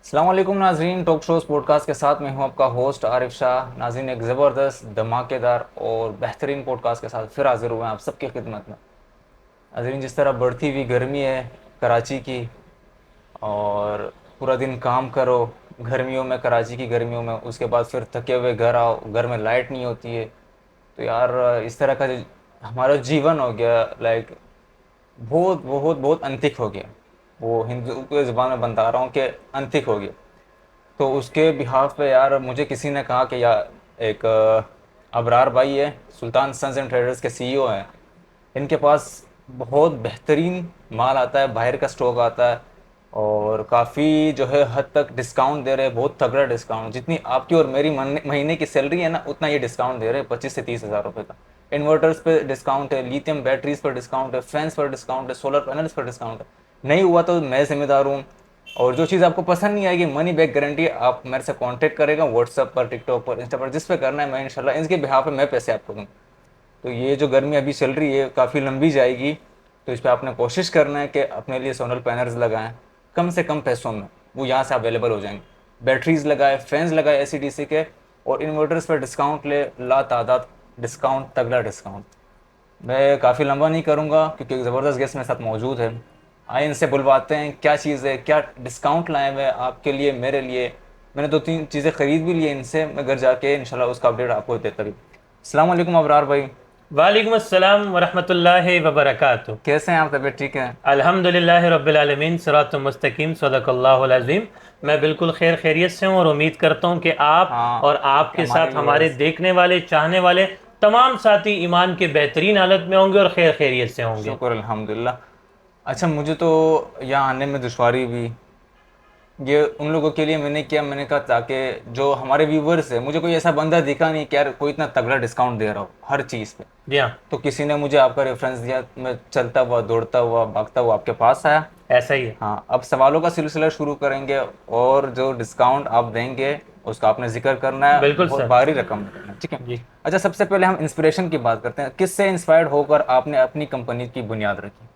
अस्सलाम वालेकुम नाजरीन, टॉक शोज पॉडकास्ट के साथ मैं हूं आपका होस्ट आरिफ शाह। नाजरीन, एक ज़बरदस्त धमाकेदार और बेहतरीन पॉडकास्ट के साथ फिर हाजिर हुए हैं आप सबकी खिदमत में। नाजरीन, जिस तरह बढ़ती हुई गर्मी है कराची की, और पूरा दिन काम करो गर्मियों में, कराची की गर्मियों में, उसके बाद फिर थके हुए घर आओ, घर में लाइट नहीं होती है। तो यार, इस तरह का हमारा जीवन हो गया, लाइक बहुत बहुत बहुत अंतिक हो गया। वो हिंदू के ज़ुबान में बता रहा हूँ कि अंतिक हो गया। तो उसके बिहाफ पे यार मुझे किसी ने कहा कि यार एक अबरार भाई है, सुल्तान सन्स एंड ट्रेडर्स के सीईओ हैं। इनके पास बहुत बेहतरीन माल आता है, बाहर का स्टॉक आता है, और काफ़ी जो है हद तक डिस्काउंट दे रहे हैं, बहुत तगड़ा डिस्काउंट। जितनी आपकी और मेरी महीने की सैलरी है ना, उतना ये डिस्काउंट दे रहे हैं, 25 से 30 हज़ार रुपये का। इन्वर्टर्स पे डिस्काउंट है, लिथियम बैटरीज पर डिस्काउंट है, फैंस पर डिस्काउंट है, सोलर पैनल्स पर डिस्काउंट है। नहीं हुआ तो मैं जिम्मेदार हूँ। और जो चीज़ आपको पसंद नहीं आएगी, मनी बैक गारंटी। आप मेरे से कांटेक्ट करेगा व्हाट्सएप पर, टिकटॉक पर, इंस्टा पर, जिस पे करना है, मैं इंशाल्लाह इनके बिहाफ पे मैं पैसे आपको दूँ। तो ये जो गर्मी अभी चल रही है काफ़ी लंबी जाएगी, तो इस पर आपने कोशिश करना है कि अपने लिए सोलर पैनल्स लगाएं कम से कम पैसों में, वो यहाँ से अवेलेबल हो जाएंगे। बैटरीज लगाए, फैंस लगाए एसी के, और इन्वर्टर्स पर डिस्काउंट ले, ला तादाद डिस्काउंट, तगड़ा डिस्काउंट। मैं काफ़ी लंबा नहीं करूँगा क्योंकि एक ज़बरदस्त गेस्ट मेरे साथ मौजूद है। आइए इनसे बुलवाते हैं, क्या चीज़ है, क्या डिस्काउंट लाए हुए हैं आपके लिए, मेरे लिए। मैंने दो तीन चीज़ें ख़रीद भी ली हैं इनसे, मैं घर जाके इंशाल्लाह उसका अपडेट आपको देता भी। अस्सलाम वालेकुम अबरार भाई। वालेकुम अस्सलाम वरहमतुल्लाहि वबरकातुहू। कैसे हैं आप? तबीयत ठीक है? अल्हम्दुलिल्लाहि रब्बिल आलमीन, सिरातुल मुस्तकीम, सदक़ल्लाहुल अज़ीम। मैं बिल्कुल खैरियत से हूँ और उम्मीद करता हूँ कि आप हाँ, और कि आपके हमारे साथ हमारे व्यूअर्स। देखने वाले, चाहने वाले तमाम साथी ईमान के बेहतरीन हालत में होंगे और खैरियत से होंगे। शुक्र अल्हम्दुलिल्लाह। अच्छा, मुझे तो यहाँ आने में दुश्वारी हुई। ये उन लोगों के लिए मैंने किया, मैंने कहा ताकि जो हमारे व्यूवर्स है, मुझे कोई ऐसा बंदा दिखा नहीं कि यार कोई इतना तगड़ा डिस्काउंट दे रहा हो हर चीज़ पे। जी हाँ, तो किसी ने मुझे आपका रेफरेंस दिया, मैं चलता हुआ, दौड़ता हुआ, भागता हुआ आपके पास आया। ऐसा ही है। हाँ, अब सवालों का सिलसिला शुरू करेंगे, और जो डिस्काउंट आप देंगे उसका आपने जिक्र करना है, बिल्कुल बहुत सर। भारी रकम में करना है, ठीक है? जी, अच्छा, सबसे पहले हम इंस्पिरेशन की बात करते हैं। किससे इंस्पायर्ड होकर आपने अपनी कंपनी की बुनियाद रखी?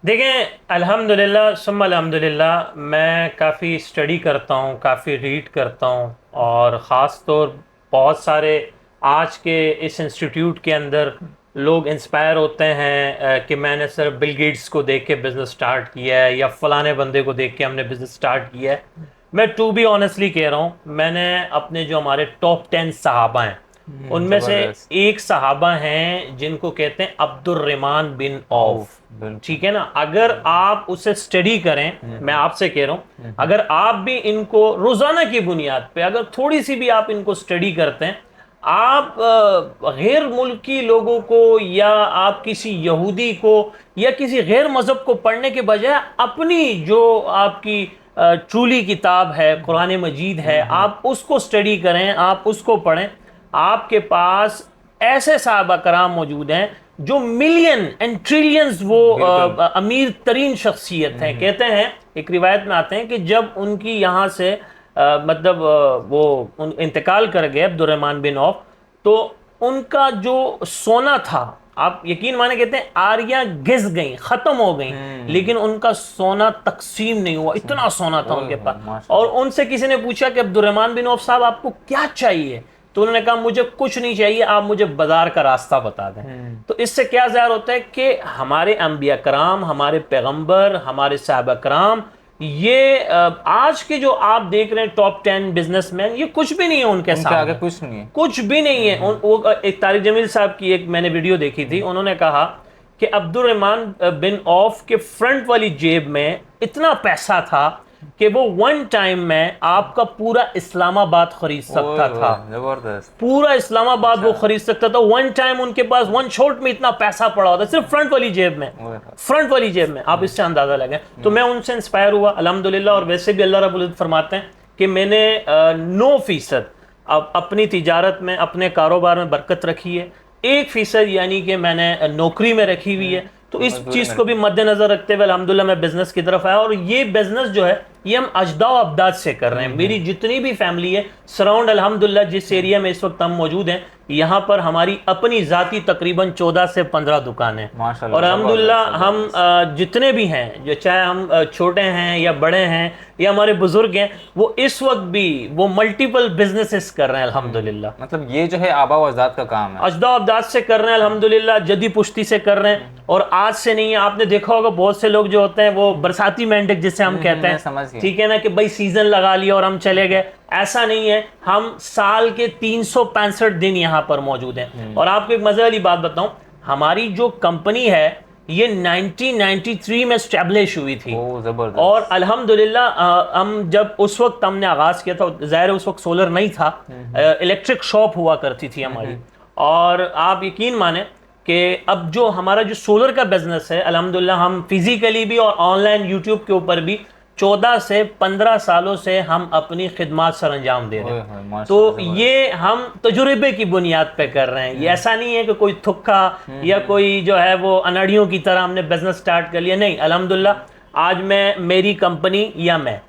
देखें, अल्हम्दुलिल्लाह सुम्मा अल्हम्दुलिल्लाह, मैं काफ़ी स्टडी करता हूँ, काफ़ी रीड करता हूँ, और ख़ास तौर बहुत सारे आज के इस इंस्टीट्यूट के अंदर लोग इंस्पायर होते हैं कि मैंने सिर्फ बिल गेट्स को देख के बिज़नेस स्टार्ट किया है या फ़लाने बंदे को देख के हमने बिज़नेस स्टार्ट किया है। मैं टू बी ऑनेस्टली कह रहा हूँ, मैंने अपने जो हमारे टॉप 10 सहाबा हैं, उनमें से ज़बरदस्त। एक सहाबा हैं जिनको कहते हैं अब्दुर्रहमान बिन ओह, औफ। बिल्कुल। ठीक है ना? अगर आप उसे स्टडी करें, मैं आपसे कह रहा हूं, अगर आप भी इनको रोजाना की बुनियाद पे अगर थोड़ी सी भी आप इनको स्टडी करते हैं, आप गैर मुल्की लोगों को या आप किसी यहूदी को या किसी गैर मजहब को पढ़ने के बजाय अपनी जो आपकी ट्रूली किताब है, कुरान मजीद है, आप उसको स्टडी करें, आप उसको पढ़ें। आपके पास ऐसे साहबा कराम मौजूद हैं जो मिलियन एंड ट्रिलियंस, वो बिल्कुल। अमीर तरीन शख्सियत हैं। कहते हैं, एक रिवायत में आते हैं कि जब उनकी यहाँ से मतलब वो इंतकाल कर गए अब्दुर्रहमान बिन औफ, तो उनका जो सोना था, आप यकीन माने, कहते हैं आरियां घिस गई, खत्म हो गई, लेकिन उनका सोना तकसीम नहीं हुआ, इतना सोना था ओए उनके हो, पास। और माशाल्लाह। उनसे किसी ने पूछा कि अब्दुर्रहमान बिन औफ साहब, आपको क्या चाहिए? तो उन्होंने कहा, मुझे कुछ नहीं चाहिए, आप मुझे बाजार का रास्ता बता दें। तो इससे क्या ज़ाहिर होता है कि हमारे अंबिया कराम, हमारे पैगंबर, हमारे साहबा कराम, ये आज के जो आप देख रहे हैं टॉप 10 बिजनेसमैन, ये कुछ भी नहीं है उनके उनके आगे सामने, कुछ नहीं है। कुछ भी नहीं है। एक तारिक जमील साहब की एक मैंने वीडियो देखी थी, उन्होंने कहा कि अब्दुर्रहमान बिन औफ के फ्रंट वाली जेब में इतना पैसा था कि वो वन टाइम में आपका पूरा इस्लामाबाद खरीद ओए सकता होए, था। जबरदस्त। पूरा इस्लामाबाद अच्छा। वो खरीद सकता था वन टाइम। उनके पास वन शॉट में इतना पैसा पड़ा होता, सिर्फ फ्रंट वाली जेब में। ओए होए। फ्रंट वाली जेब में, आप इससे अंदाजा लगाएं। तो मैं उनसे इंस्पायर हुआ अल्हम्दुलिल्लाह। और वैसे भी अल्लाह रब्बुल इज्जत फरमाते हैं कि मैंने 9% अब अपनी तिजारत में, अपने कारोबार में बरकत रखी है, 1% यानी कि मैंने नौकरी में रखी हुई है। तो इस मजदूरी चीज़ में को भी रखी। मद्देनजर रखते हुए अल्हम्दुलिल्लाह मैं बिजनेस की तरफ आया। और ये बिजनेस जो है, ये हम अजदा अबदाद से कर रहे हैं। मेरी जितनी भी फैमिली है सराउंड, अल्हम्दुलिल्लाह जिस एरिया में इस वक्त हम मौजूद हैं, यहाँ पर हमारी अपनी ज़ाती तकरीबन 14 से 15 दुकानें, माशाल्लाह, और अल्हम्दुलिल्लाह जबरदस्त, हम जितने भी हैं, जो चाहे हम छोटे हैं या बड़े हैं या हमारे बुजुर्ग हैं, वो इस वक्त भी वो मल्टीपल बिजनेसेस कर रहे हैं अल्हम्दुलिल्लाह। मतलब ये जो है आबा व अजदाद का काम है। अजदा अब्दाद से कर रहे हैं अल्हम्दुलिल्लाह, जदी पुश्ती से कर रहे हैं, और आज से नहीं है। आपने देखा होगा बहुत से लोग जो होते हैं वो बरसाती मेंढक जिसे हम कहते मैं समझ हैं, गया। ठीक है ना, कि भाई सीजन लगा लिया और हम चले गए। ऐसा नहीं है, हम साल के 365 दिन यहाँ पर मौजूद हैं। और आपको एक मजे वाली बात बताऊं, हमारी जो कंपनी है ये 1993 में स्टैब्लिश हुई थी। ओ जबरदस्त। और अल्हम्दुलिल्लाह हम जब उस वक्त हमने आगाज़ किया था, ज़ाहिर है उस वक्त सोलर नहीं था, इलेक्ट्रिक शॉप हुआ करती थी हमारी। और आप यकीन माने कि अब जो हमारा जो सोलर का बिजनेस है, अल्हम्दुलिल्लाह हम फिजिकली भी और ऑनलाइन यूट्यूब के ऊपर भी 14 से 15 सालों से हम अपनी खिदमत सर अंजाम दे रहे हैं। तो ये हम तजुर्बे की बुनियाद पे कर रहे हैं। ये ऐसा नहीं है कि कोई थुक्का या कोई जो है वो अनाड़ियों की तरह हमने बिजनेस स्टार्ट कर लिया, नहीं। अल्हम्दुलिल्लाह आज मैं, मेरी कंपनी या मैं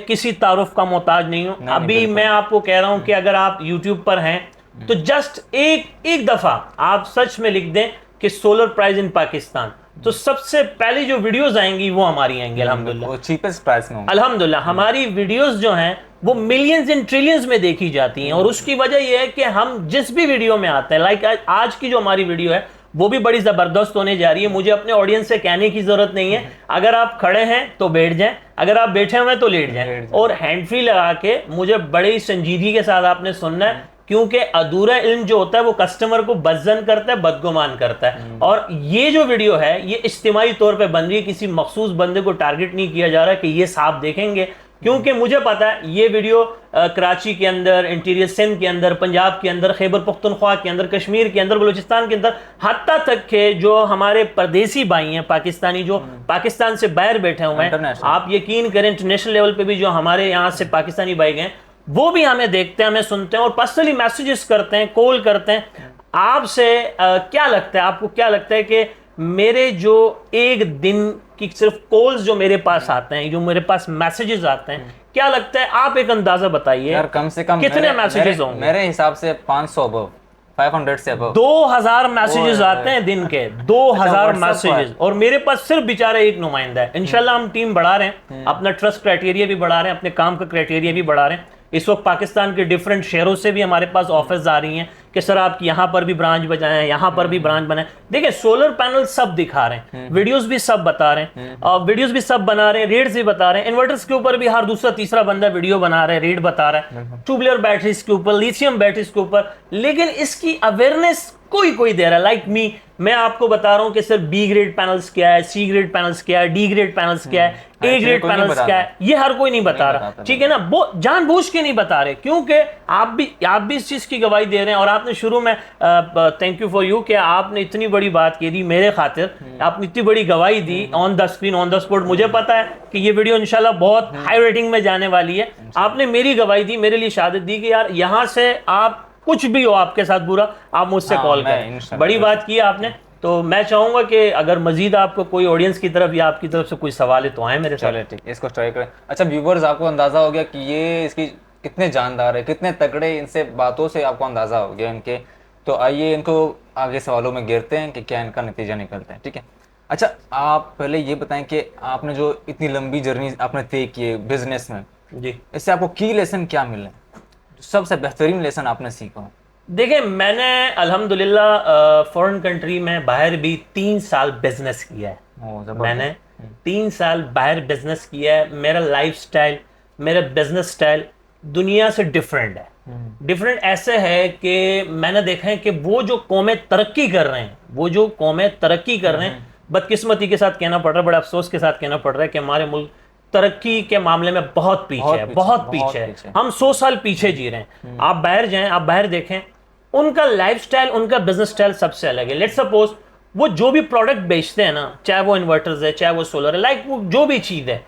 किसी तारुफ का मोहताज नहीं हूँ। अभी मैं आपको कह रहा हूँ कि अगर आप यूट्यूब पर हैं तो जस्ट एक दफा आप सच में लिख दें कि सोलर प्राइस इन पाकिस्तान, तो सबसे पहली जो वीडियोस आएंगी वो हमारी आएंगी अल्हम्दुलिल्लाह, वो चीपेस्ट प्राइस में होंगी। अल्हम्दुलिल्लाह। हमारी वीडियोस जो हैं वो मिलियंस एंड ट्रिलियंस में देखी जाती हैं। और उसकी वजह यह है कि हम जिस भी वीडियो में आते हैं, लाइक आज की जो हमारी वीडियो है वो भी बड़ी जबरदस्त होने जा रही है। मुझे अपने ऑडियंस से कहने की जरूरत नहीं है, अगर आप खड़े हैं तो बैठ जाएं, अगर आप बैठे हुए हैं तो लेट जाएं, और हैंड फ्री लगा के मुझे बड़े ही संजीदगी के साथ आपने सुनना है, क्योंकि अधूरा इल्म जो होता है वो कस्टमर को बदजन करता है, बदगुमान करता है। और ये जो वीडियो है ये इज्तिमाई तौर पे बन रही है, किसी मखसूस बंदे को टारगेट नहीं किया जा रहा कि ये साहब देखेंगे, क्योंकि मुझे पता है ये वीडियो कराची के अंदर, इंटीरियर सिंध के अंदर, पंजाब के अंदर, खैबर पख्तूनख्वा के अंदर, कश्मीर के अंदर, बलूचिस्तान के अंदर, हत्ता तक के जो हमारे परदेसी भाई हैं पाकिस्तानी, जो पाकिस्तान से बाहर बैठे हुए हैं, आप यकीन करें इंटरनेशनल लेवल पे भी जो हमारे यहाँ से पाकिस्तानी भाई गए वो भी हमें देखते हैं, हमें सुनते हैं और पर्सनली मैसेजेस करते हैं, कॉल करते हैं। आपसे क्या लगता है, आपको क्या लगता है कि मेरे जो एक दिन की सिर्फ कॉल्स जो मेरे पास आते हैं, जो मेरे पास मैसेजेस आते हैं, क्या लगता है, आप एक अंदाजा बताइए यार कम से कम कितने मैसेजेस होंगे? मेरे हिसाब से 500 अबव, 500 से अबव 2000 मैसेजेस आते हैं दिन के, 2000 मैसेजेस। और मेरे पास सिर्फ बेचारा एक नुमाइंदा है। इंशाल्लाह हम टीम बढ़ा रहे हैं, अपना ट्रस्ट क्राइटेरिया भी बढ़ा रहे हैं, अपने काम का क्राइटेरिया भी बढ़ा रहे हैं। इस वक्त पाकिस्तान के डिफरेंट शहरों से भी हमारे पास ऑफर्स आ रही हैं कि सर आप यहाँ पर भी ब्रांच बजाएं, यहाँ पर भी ब्रांच बनाएं। देखिए सोलर पैनल सब दिखा रहे हैं, वीडियोस भी सब बता रहे हैं, और वीडियोस भी सब बना रहे हैं, रेट्स भी बता रहे हैं। इन्वर्टर्स के ऊपर भी हर दूसरा तीसरा बंदा वीडियो बना रहा है, रेट बता रहा है, ट्यूबुलर बैटरीज के ऊपर, लिथियम बैटरीज के ऊपर, लेकिन इसकी अवेयरनेस कोई दे रहा है। लाइक मी, मैं आपको बता रहा हूं कि सर बी ग्रेड पैनल्स क्या है, सी ग्रेड पैनल्स क्या है, डी ग्रेड पैनल्स क्या है, ए ग्रेड पैनल्स क्या है, ये हर कोई नहीं बता रहा, ठीक है ना। वो जानबूझ के नहीं बता रहे, क्योंकि आप भी इस चीज की गवाही दे रहे हैं। और आपने शुरू में थैंक यू फॉर यू कि आपने इतनी बड़ी बात कह दी मेरे खातिर, आपने इतनी बड़ी गवाही दी on the screen, on the spot. मुझे पता है कि ये वीडियो इंशाल्लाह बहुत हाई रेटिंग में जाने वाली है। आपने मेरी गवाही दी, मेरे लिए शहादत दी कि यार यहाँ से आप कुछ भी हो आपके साथ बुरा, आप मुझसे कॉल करें। बड़ी बात की आपने। तो मैं चाहूंगा कि अगर मजीद आपको कोई ऑडियंस की तरफ या आपकी तरफ से कोई सवाल है तो आए मेरे साथ। चले ठीक, इसको ट्राई करें। अच्छा व्यूवर्स, आपको अंदाजा हो गया कि ये इसकी कितने जानदार है, कितने तगड़े, इनसे बातों से आपको अंदाजा हो गया इनके। तो आइए इनको आगे सवालों में घेरते हैं कि क्या इनका नतीजा निकलता है, ठीक है। अच्छा आप पहले ये बताएं कि आपने जो इतनी लंबी जर्नी आपने तय की है बिजनेस में जी, इससे आपको की लेसन क्या मिले, सबसे बेहतरीन लेसन आपने सीखा? देखिए मैंने अल्हम्दुलिल्लाह फॉरेन कंट्री में बाहर भी 3 साल बिजनेस किया है। मैंने 3 साल बाहर बिजनेस किया है। मेरा लाइफस्टाइल, मेरा बिजनेस स्टाइल दुनिया से डिफरेंट है। डिफरेंट ऐसे है कि मैंने देखा है कि वो जो कौमें तरक्की कर रहे हैं, बदकिस्मती के साथ कहना पड़ रहा है, बड़े अफसोस के साथ कहना पड़ रहा है कि हमारे मुल्क तरक्की के मामले में बहुत पीछे है। हम 100 साल पीछे जी रहे हैं। आप बाहर जाएं, आप बाहर देखें, उनका लाइफस्टाइल, उनका बिजनेस स्टाइल सबसे अलग है। लेट्स सपोज वो जो भी प्रोडक्ट बेचते हैं ना, चाहे वो इन्वर्टर्स है, चाहे वो सोलर है, लाइक वो जो भी चीज है,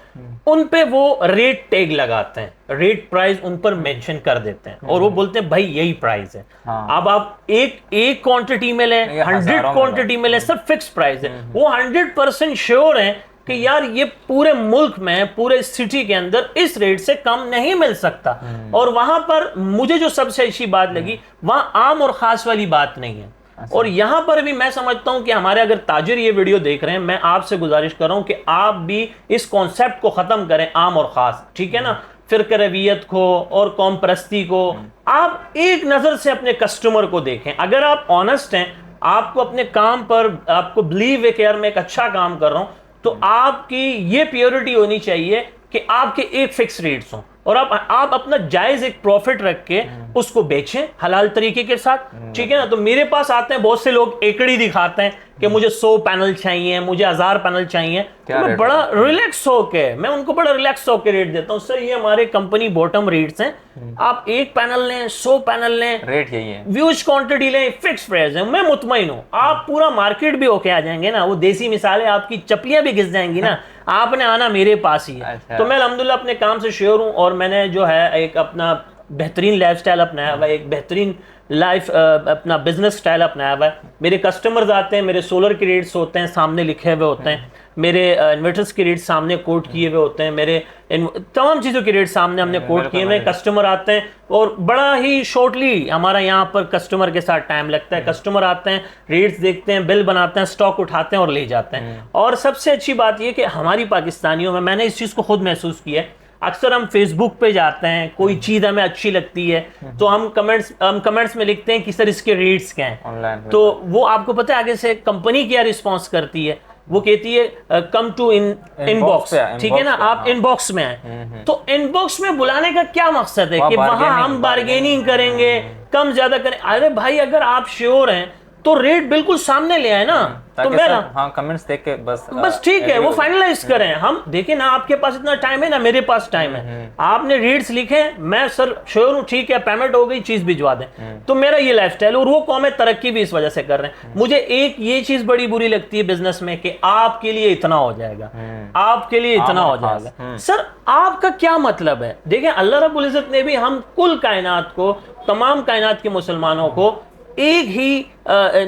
उन पे वो रेट टैग लगाते हैं, रेट प्राइस उन पर मेंशन कर देते हैं और वो बोलते हैं भाई यही प्राइस है। अब आप एक क्वांटिटी में लें, 100 क्वांटिटी में लें, सब फिक्स प्राइस है। वो 100% श्योर है कि यार ये पूरे मुल्क में, पूरे सिटी के अंदर इस रेट से कम नहीं मिल सकता। और वहां पर मुझे जो सबसे अच्छी बात लगी, वहां आम और खास वाली बात नहीं है। और यहां पर भी मैं समझता हूं कि हमारे अगर ताजिर ये वीडियो देख रहे हैं, मैं आपसे गुजारिश कर रहा हूं कि आप भी इस कॉन्सेप्ट को खत्म करें, आम और खास, ठीक है ना, फिरक रवियत को और कौम परस्ती को। आप एक नजर से अपने कस्टमर को देखें। अगर आप ऑनेस्ट हैं, आपको अपने काम पर आपको बिलीव है कि यार मैं एक अच्छा काम कर रहा हूं, तो आपकी ये प्योरिटी होनी चाहिए कि आपके एक फिक्स रेट्स हों और आप अपना जायज एक प्रॉफिट रख के उसको बेचें हलाल तरीके के साथ, ठीक है ना। तो मेरे पास आते हैं बहुत से लोग, एकड़ी दिखाते हैं कि मुझे 100 पैनल चाहिए, मुझे 1000 पैनल चाहिए, तो मैं बड़ा रिलैक्स होके, मैं उनको बड़ा रिलैक्स होके रेट देता हूं। सर ये हमारे कंपनी बॉटम रेट्स हैं, आप एक पैनल लें, 100 पैनल लें, रेट यही है, व्यूज क्वांटिटी लें, फिक्स प्राइस है, मैं मुतमईन हूं। आप पूरा मार्केट भी होके आ जाएंगे ना, वो देसी मिसाल है, आपकी चपलियां भी घिस जाएंगी ना, आपने आना मेरे पास ही है। अच्छा। तो मैं अल्हम्दुलिल्लाह अपने काम से श्योर हूं और मैंने जो है एक अपना बेहतरीन लाइफस्टाइल अपनाया हुआ है, एक बेहतरीन लाइफ अपना बिजनेस स्टाइल अपनाया हुआ है। मेरे कस्टमर्स आते हैं, मेरे सोलर के रेट्स होते हैं सामने लिखे हुए होते हैं, मेरे इन्वर्टर्स के रेट सामने कोट किए हुए होते हैं, मेरे तमाम चीज़ों के रेट सामने हमने कोट किए हुए। कस्टमर आते हैं और बड़ा ही शॉर्टली हमारा यहाँ पर कस्टमर के साथ टाइम लगता है। कस्टमर आते हैं, रेट्स देखते हैं, बिल बनाते हैं, स्टॉक उठाते हैं और ले जाते हैं। और सबसे अच्छी बात यह कि हमारी पाकिस्तानियों में, मैंने इस चीज़ को खुद महसूस किया है, अक्सर हम फेसबुक पे जाते हैं, कोई चीज़ हमें अच्छी लगती है तो हम कमेंट्स में लिखते हैं कि सर इसके रेट्स क्या हैं ऑनलाइन। तो वो आपको पता है आगे से कंपनी क्या रिस्पॉन्स करती है, वो कहती है कम टू इनबॉक्स, ठीक है ना, आप इनबॉक्स में आए। तो इनबॉक्स में बुलाने का क्या मकसद है कि वहां हम बार्गेनिंग करेंगे, कम ज्यादा करें। अरे भाई अगर आप श्योर हैं तो रेट बिल्कुल सामने ले आए ना, तो मैं ना, हाँ, कमेंट्स देख के बस ठीक है, वो फाइनलाइज करें। हम देखें ना, आपके पास इतना टाइम है ना, मेरे पास टाइम है, आपने रेट्स लिखे, मैं सर श्योर हूँ, ठीक है, पेमेंट हो गई, चीज भिजवा दें। तो मेरा ये लाइफस्टाइल, और वो कौमें तरक्की भी इस वजह से कर रहे हैं। मुझे एक ये चीज बड़ी बुरी लगती है बिजनेस में कि आपके लिए इतना हो जाएगा, आपके लिए इतना हो जाएगा। सर आपका क्या मतलब है? देखें अल्लाह रब्बुल इज्जत ने भी हम कुल कायनात को, तमाम कायनात के मुसलमानों को एक ही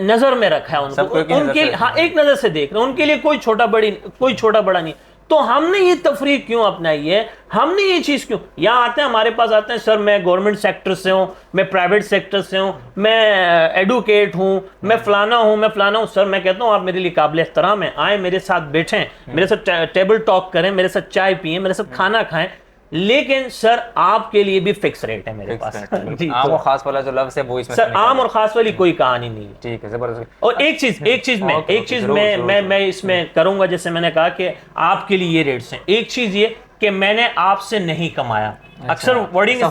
नजर में रखा है, उनको उनके, हाँ, एक नजर से देख रहे हैं, उनके लिए कोई छोटा बड़ा नहीं। तो हमने ये तफरीक क्यों अपनाई है, हमने ये चीज क्यों, यहाँ आते हैं हमारे पास आते हैं, सर मैं गवर्नमेंट सेक्टर से हूँ, मैं प्राइवेट सेक्टर से हूँ, मैं एडवोकेट हूँ, मैं फलाना हूँ। सर मैं कहता हूँ आप मेरे लिए काबिल एहतराम हैं, आए मेरे साथ बैठें, मेरे साथ टेबल टॉक करें, मेरे साथ चाय पिए, मेरे साथ खाना खाएं, लेकिन सर आपके लिए भी फिक्स रेट है मेरे पास। जी, आम और खास वाला जो लफ्ज़ है वो इसमें सर आम और खास वाली कोई कहानी नहीं है। ठीक है, जबरदस्त। और एक चीज मैं इसमें करूंगा, जैसे मैंने कहा कि आपके लिए ये रेट्स हैं। एक चीज ये कि मैंने आपसे नहीं कमाया, अक्सर वर्डिंग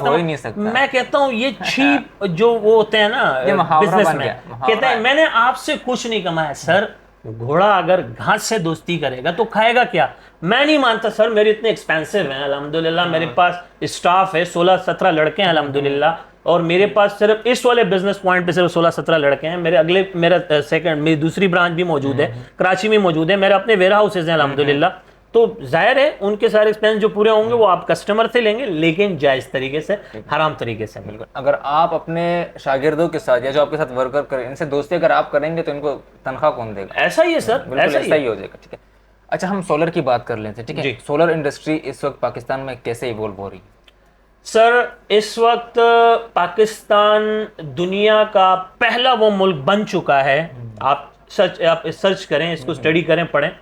मैं कहता हूँ ये छीप जो वो होते हैं ना बिजनेस में, कहते हैं मैंने आपसे कुछ नहीं कमाया। सर घोड़ा अगर घास से दोस्ती करेगा तो खाएगा क्या? मैं नहीं मानता सर, मेरे इतने एक्सपेंसिव हैं अल्हम्दुलिल्लाह, मेरे पास स्टाफ है, 16-17 लड़के हैं अल्हम्दुलिल्लाह, और मेरे पास सिर्फ इस वाले बिजनेस पॉइंट पे सिर्फ 16-17 लड़के हैं। मेरी दूसरी ब्रांच भी मौजूद है, कराची में मौजूद है, मेरे अपने वेयर हाउसेज हैं अल्हम्दुलिल्लाह। तो जाहिर है उनके सारे एक्सपेंस जो पूरे होंगे वो आप कस्टमर से लेंगे, लेकिन जायज तरीके से, हराम तरीके से। बिल्कुल। अगर आप अपने शागिर्दों के साथ या जो आपके साथ वर्कर करें, इनसे दोस्ती अगर आप करेंगे तो इनको तनख्वाह कौन देगा? ऐसा ही है सर, ऐसा ही हो जाएगा। ठीक है, अच्छा हम सोलर की बात कर लेते हैं, ठीक है। सोलर इंडस्ट्री इस वक्त पाकिस्तान में कैसे इवॉल्व हो रही है? सर इस वक्त पाकिस्तान दुनिया का पहला वो मुल्क बन चुका है, आप सर्च करें, इसको स्टडी करें, पढ़ें,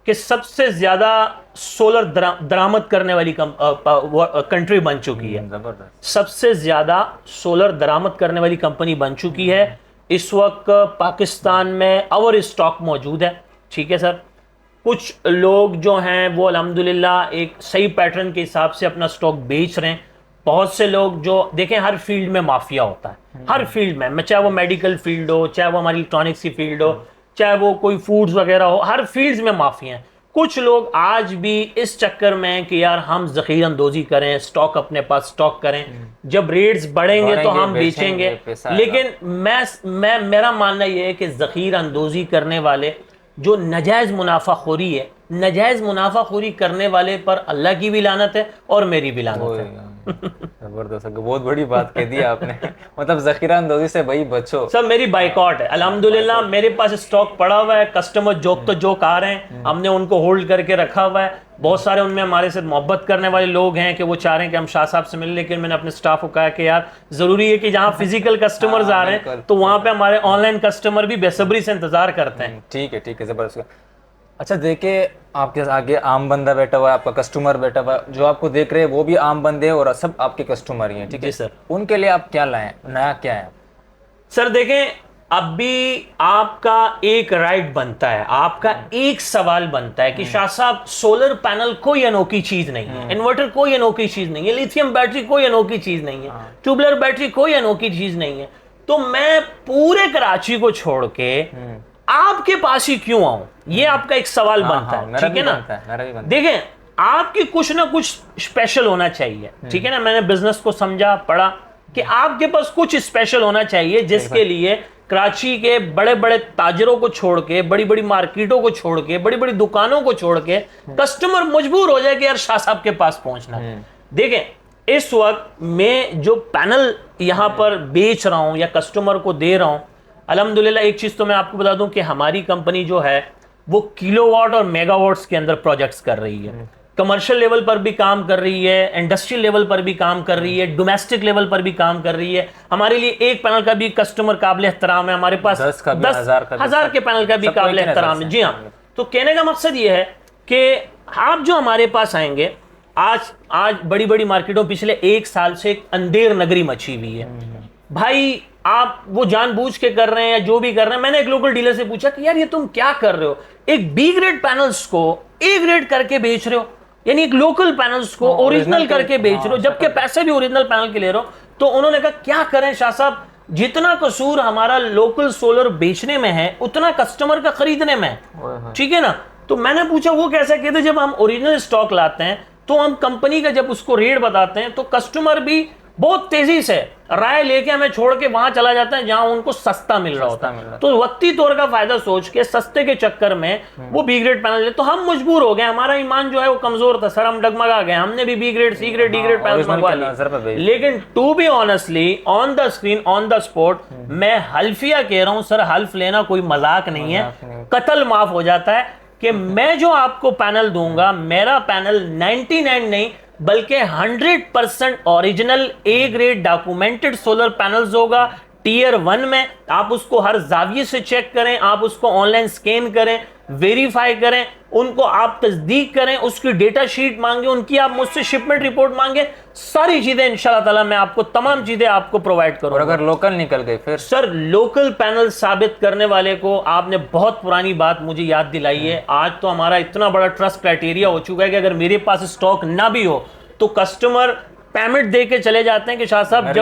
कि सबसे ज्यादा सोलर दरामद करने वाली कंट्री बन चुकी है। सबसे ज्यादा सोलर दरामद करने वाली कंपनी बन चुकी है। इस वक्त पाकिस्तान में ओवर स्टॉक मौजूद है, ठीक है सर। कुछ लोग जो हैं वो अल्हम्दुलिल्लाह एक सही पैटर्न के हिसाब से अपना स्टॉक बेच रहे हैं। बहुत से लोग जो देखें, हर फील्ड में माफिया होता है, हर फील्ड में, चाहे वो मेडिकल फील्ड हो, चाहे वो हमारी इलेक्ट्रॉनिक्स की फील्ड हो, चाहे वो कोई फूड्स वगैरह हो, हर फील्ड्स में माफिया हैं। कुछ लोग आज भी इस चक्कर में हैं कि यार हम ज़ख़ीरा अंदोज़ी करें, स्टॉक अपने पास स्टॉक करें, जब रेट्स बढ़ेंगे तो हम बेचेंगे। लेकिन मेरा मानना यह है कि ज़ख़ीरा अंदोज़ी करने वाले जो नजायज़ मुनाफाखोरी है, नजायज़ मुनाफाखोरी करने वाले पर अल्लाह की भी लानत है और मेरी भी लानत है। जबरदस्त, बहुत बड़ी बात कह दी आपने। मतलब जखीरा अंदोजी से भाई बचो। सर मेरी बाइकआउट है अल्हम्दुलिल्लाह, मेरे पास स्टॉक पड़ा हुआ है, कस्टमर जोक तो जोक आ रहे हैं, हमने उनको होल्ड करके रखा हुआ है। बहुत सारे उनमें हमारे साथ मोहब्बत करने वाले लोग हैं कि वो चाह रहे हैं कि हम शाह साहब से मिलें, लेकिन मैंने अपने स्टाफ को कहा कि यार जरूरी है कि जहाँ फिजिकल कस्टमर्स आ रहे हैं तो वहाँ पे हमारे ऑनलाइन कस्टमर भी बेसब्री से इंतजार करते हैं। ठीक है, जबरदस्त। अच्छा देखिए, आपके आगे आम बंदा बैठा हुआ है, आपका कस्टमर बैठा हुआ है, जो आपको देख रहे हैं वो भी आम बंदे हैं और सब आपके कस्टमर ही हैं, ठीक है जी सर। उनके लिए आप क्या लाएं, नया क्या है? सर देखें, अभी आपका एक राइट बनता है, आपका एक सवाल बनता है कि शाह साहब सोलर पैनल कोई अनोखी चीज नहीं है, इन्वर्टर कोई अनोखी चीज नहीं है, लिथियम बैटरी कोई अनोखी चीज नहीं है, ट्यूबलर बैटरी कोई अनोखी चीज नहीं है, तो मैं पूरे कराची को छोड़ के आपके पास ही क्यों आऊं? ये आपका एक सवाल बनता है, ठीक है ना? देखें, आपकी कुछ ना कुछ स्पेशल होना चाहिए, ठीक है ना? मैंने बिजनेस को समझा, पढ़ा कि आपके पास कुछ स्पेशल होना चाहिए जिसके लिए कराची के बड़े बड़े ताजरों को छोड़ के, बड़ी बड़ी मार्केटों को छोड़ के, बड़ी बड़ी दुकानों को छोड़ के कस्टमर मजबूर हो जाए कि यार शाह साहब के पास पहुंचना। देखें, इस वक्त मैं जो पैनल यहां पर बेच रहा हूं या कस्टमर को दे रहा हूं, अल्हम्दुलिल्लाह एक चीज तो मैं आपको बता दूं कि हमारी कंपनी जो है वो किलोवाट और मेगावाट्स के अंदर प्रोजेक्ट्स कर रही है। कमर्शियल लेवल पर भी काम कर रही है, इंडस्ट्रियल लेवल पर भी काम कर रही है, डोमेस्टिक लेवल पर भी काम कर रही है। हमारे लिए एक पैनल का भी कस्टमर काबिल एहतराम है, हमारे पास 10,000 के पैनल का भी काबिल एहतराम है। जी हाँ, तो कहने का मकसद ये है कि आप जो हमारे पास आएंगे, आज बड़ी बड़ी मार्केटों पिछले एक साल से एक अंधेर नगरी मची हुई है भाई। आप वो जानबूझ के कर रहे हैं या जो भी कर रहे हैं। मैंने एक लोकल डीलर से पूछा कि यार ये तुम क्या कर रहे हो, एक बी ग्रेड पैनल्स को ए ग्रेड करके बेच रहे हो, यानी एक लोकल पैनल्स को ओरिजिनल करके बेच रहे हो, जबकि पैसे भी ओरिजिनल पैनल के ले रहे हो। तो उन्होंने कहा क्या करें शाह साहब, जितना कसूर हमारा लोकल सोलर बेचने में है उतना कस्टमर का खरीदने में है, ठीक है ना? तो मैंने पूछा वो कैसे? कहते जब हम ओरिजिनल स्टॉक लाते हैं तो हम कंपनी का जब उसको रेट बताते हैं तो कस्टमर भी बहुत तेजी से राय लेके हमें छोड़ के वहां चला जाता है जहां उनको सस्ता मिल रहा होता है। तो वक्ती तौर का फायदा सोच के सस्ते के चक्कर में वो बी ग्रेड पैनल ले, तो हम मजबूर हो गए, हमारा ईमान जो है वो कमजोर था सर, हम डगमगा गए, हमने भी B grade, C grade, D grade panel मंगवा लिए। लेकिन to be honestly on the screen, on the spot, मैं हल्फिया कह रहा हूं सर, हल्फ लेना कोई मजाक नहीं है, कत्ल माफ हो जाता है कि मैं जो आपको पैनल दूंगा, मेरा पैनल 99 नहीं बल्कि 100% original A grade documented solar panels होगा। टीयर 1 में आप उसको हर जाविये से चेक करें, आप उसको ऑनलाइन स्कैन करें, वेरीफाई करें, उनको आप तस्दीक करें, उसकी डेटा शीट मांगे, उनकी आप मुझसे शिपमेंट रिपोर्ट मांगे, सारी चीजें इंशाल्लाह ताला मैं आपको तमाम चीजें आपको प्रोवाइड करूंगा। और अगर लोकल निकल गए फिर? सर लोकल पैनल साबित करने वाले को आपने बहुत पुरानी बात मुझे याद दिलाई है। आज तो हमारा इतना बड़ा ट्रस्ट क्राइटेरिया हो चुका है कि अगर मेरे पास स्टॉक ना भी हो तो कस्टमर पेमेंट दे के चले जाते हैं कि शाह साहब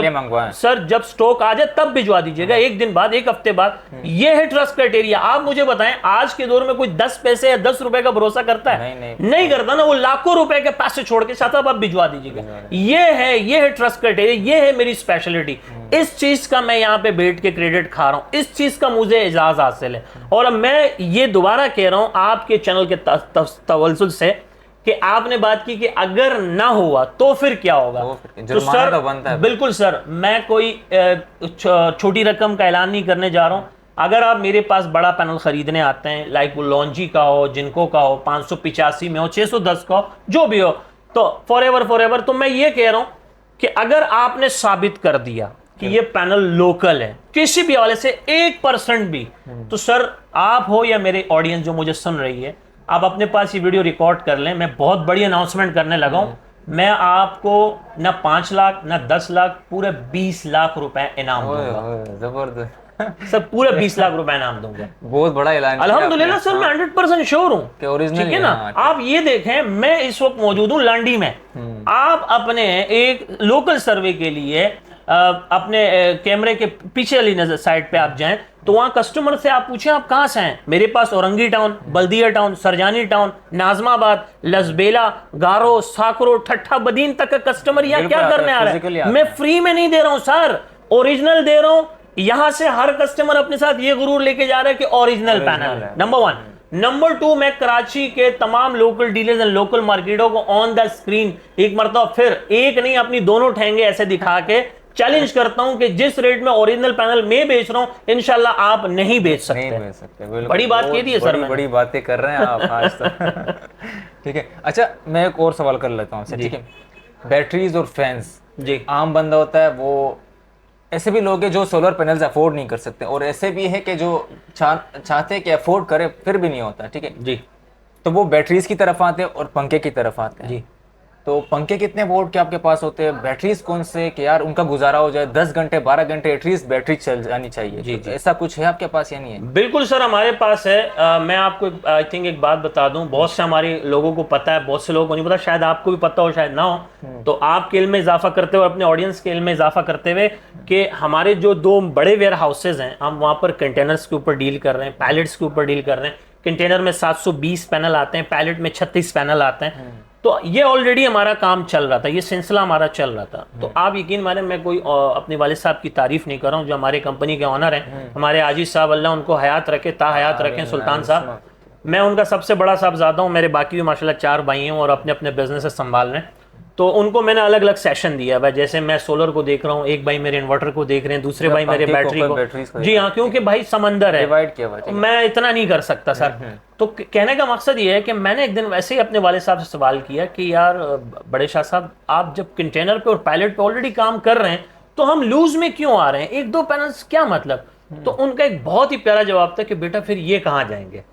जब स्टॉक आ जाए तब भिजवा दीजिएगा, एक दिन बाद, एक हफ्ते बाद। ये है ट्रस्ट क्राइटेरिया। आप मुझे बताएं, आज के दौर में कोई 10 पैसे या 10 रुपए का भरोसा करता है? नहीं करता ना। वो लाखों रुपए के पैसे छोड़ के शाह साहब आप भिजवा दीजिएगा। ये है ट्रस्ट क्राइटेरिया, ये है मेरी स्पेशलिटी। इस चीज का मैं यहाँ पे बैठ के क्रेडिट खा रहा हूं, इस चीज का मुझे एजाज हासिल है। और अब मैं ये दोबारा कह रहा हूं आपके चैनल के तवल्सुल से कि आपने बात की कि अगर ना हुआ तो फिर क्या होगा, तो सर तो बनता है। बिल्कुल सर, मैं कोई छोटी रकम का ऐलान नहीं करने जा रहा हूं। अगर आप मेरे पास बड़ा पैनल खरीदने आते हैं, लाइक वो लॉन्जी का हो, जिनको का हो, 585 में हो, 610 का हो, जो भी हो, तो फॉरएवर तो मैं ये कह रहा हूं कि अगर आपने साबित कर दिया कि ये पैनल लोकल है किसी भी हवाले से 1% भी, तो सर आप हो या मेरे ऑडियंस जो मुझे सुन रही है, आप अपने पास ये वीडियो रिकॉर्ड कर लें। मैं बहुत बड़ी अनाउंसमेंट करने लगा हूं। मैं आपको ना 5 लाख ना 10 लाख, पूरे 20 लाख रुपए इनाम दूंगा। जबरदस्त सर, पूरे 20 लाख रुपए इनाम दूंगा। बहुत बड़ा ऐलान अल्हम्दुलिल्लाह सर, मैं 100% श्योर हूं, ठीक है ना? आप ये देखें, मैं इस वक्त मौजूद हूं लांडी में। आप अपने एक लोकल सर्वे के लिए अपने कैमरे के पीछे वाली साइड पे आप जाएं तो वहां कस्टमर से आप पूछें आप कहां से हैं। मेरे पास औरंगी टाउन, बल्दिया टाउन, सरजानी टाउन, नाजमाबाद, लसबेला, गारो, साकरो, ठट्ठा बदीन तक का कस्टमर यहाँ क्या करने आ रहा है? मैं फ्री में नहीं दे रहा हूं सर, ओरिजिनल दे रहा हूं। यहां से हर कस्टमर अपने साथ ये गुरूर लेके जा रहा है कि ओरिजिनल पैनल है। नंबर 1। नंबर 2, मैं कराची के तमाम लोकल डीलर्स एंड लोकल मार्केटों को ऑन द स्क्रीन एक मरतबा फिर एक नहीं अपनी दोनों ठेंगे ऐसे दिखा के चैलेंज करता हूं कि जिस रेट में ओरिजिनल पैनल में बेच रहा हूं इंशाल्लाह आप नहीं बेच सकते। नहीं बेच सकते, बिल्कुल। बड़ी बात कह दी है सर, बड़ी बातें कर रहे हैं आप आज तो। ठीक है, अच्छा मैं एक और सवाल कर लेता हूँ, ठीक है। बैटरीज और फैंस, जी, आम बंदा होता है वो, ऐसे भी लोग हैं जो सोलर पैनल्स अफोर्ड नहीं कर सकते, और ऐसे भी है कि जो चाहते हैं कि अफोर्ड करे फिर भी नहीं होता, ठीक है जी, तो वो बैटरीज की तरफ आते हैं और पंखे की तरफ आते हैं। जी। तो पंखे कितने वोल्ट के आपके पास होते हैं, बैटरीज कौन से कि यार उनका गुजारा हो जाए 10 घंटे 12 घंटे एटलीस्ट बैटरी चल जानी चाहिए, जी, तो ऐसा कुछ है आपके पास या नहीं है? बिल्कुल सर, हमारे पास है। मैं आपको आई थिंक एक बात बता दूं, बहुत से हमारे लोगों को पता है, बहुत से लोगों को नहीं पता, शायद आपको भी पता हो शायद ना हो। तो आपके इल्म में इजाफा करते हुए, अपने ऑडियंस के इल्म में इजाफा करते हुए, कि हमारे जो 2 बड़े वेयर हाउसेज हैं, हम वहाँ पर कंटेनर्स के ऊपर डील कर रहे हैं, पैलेट्स के ऊपर डील कर रहे हैं। कंटेनर में 720 पैनल आते हैं, पैलेट में 36 पैनल आते हैं। तो ये ऑलरेडी हमारा काम चल रहा था, ये सिलसिला हमारा चल रहा था। तो आप यकीन माने, मैं कोई अपने वालिद साहब की तारीफ नहीं कर रहा हूँ, जो हमारे कंपनी के ऑनर हैं, हमारे आजिज साहब, अल्लाह उनको हयात रखे, ता हयात रखें, सुल्तान साहब। मैं उनका सबसे बड़ा साहबजादा हूँ, मेरे बाकी भी माशाल्लाह 4 भाई हैं और अपने अपने बिजनेस संभाल रहे हैं। तो उनको मैंने अलग अलग सेशन दिया है, जैसे मैं सोलर को देख रहा हूँ, एक भाई मेरे इन्वर्टर को देख रहे हैं, दूसरे भाई मेरे बैटरी को। जी हाँ, क्योंकि भाई समंदर है, डिवाइड किया हुआ है, मैं इतना नहीं कर सकता सर। तो कहने का मकसद ये है कि मैंने एक दिन वैसे ही अपने वाले साहब से सवाल किया कि यार बड़े शाह साहब, आप जब कंटेनर पे और पायलट पे ऑलरेडी काम कर रहे हैं तो हम लूज में क्यों आ रहे हैं, 1-2 पैनल्स क्या मतलब? तो उनका एक बहुत ही प्यारा जवाब था कि बेटा फिर ये कहाँ जाएंगे।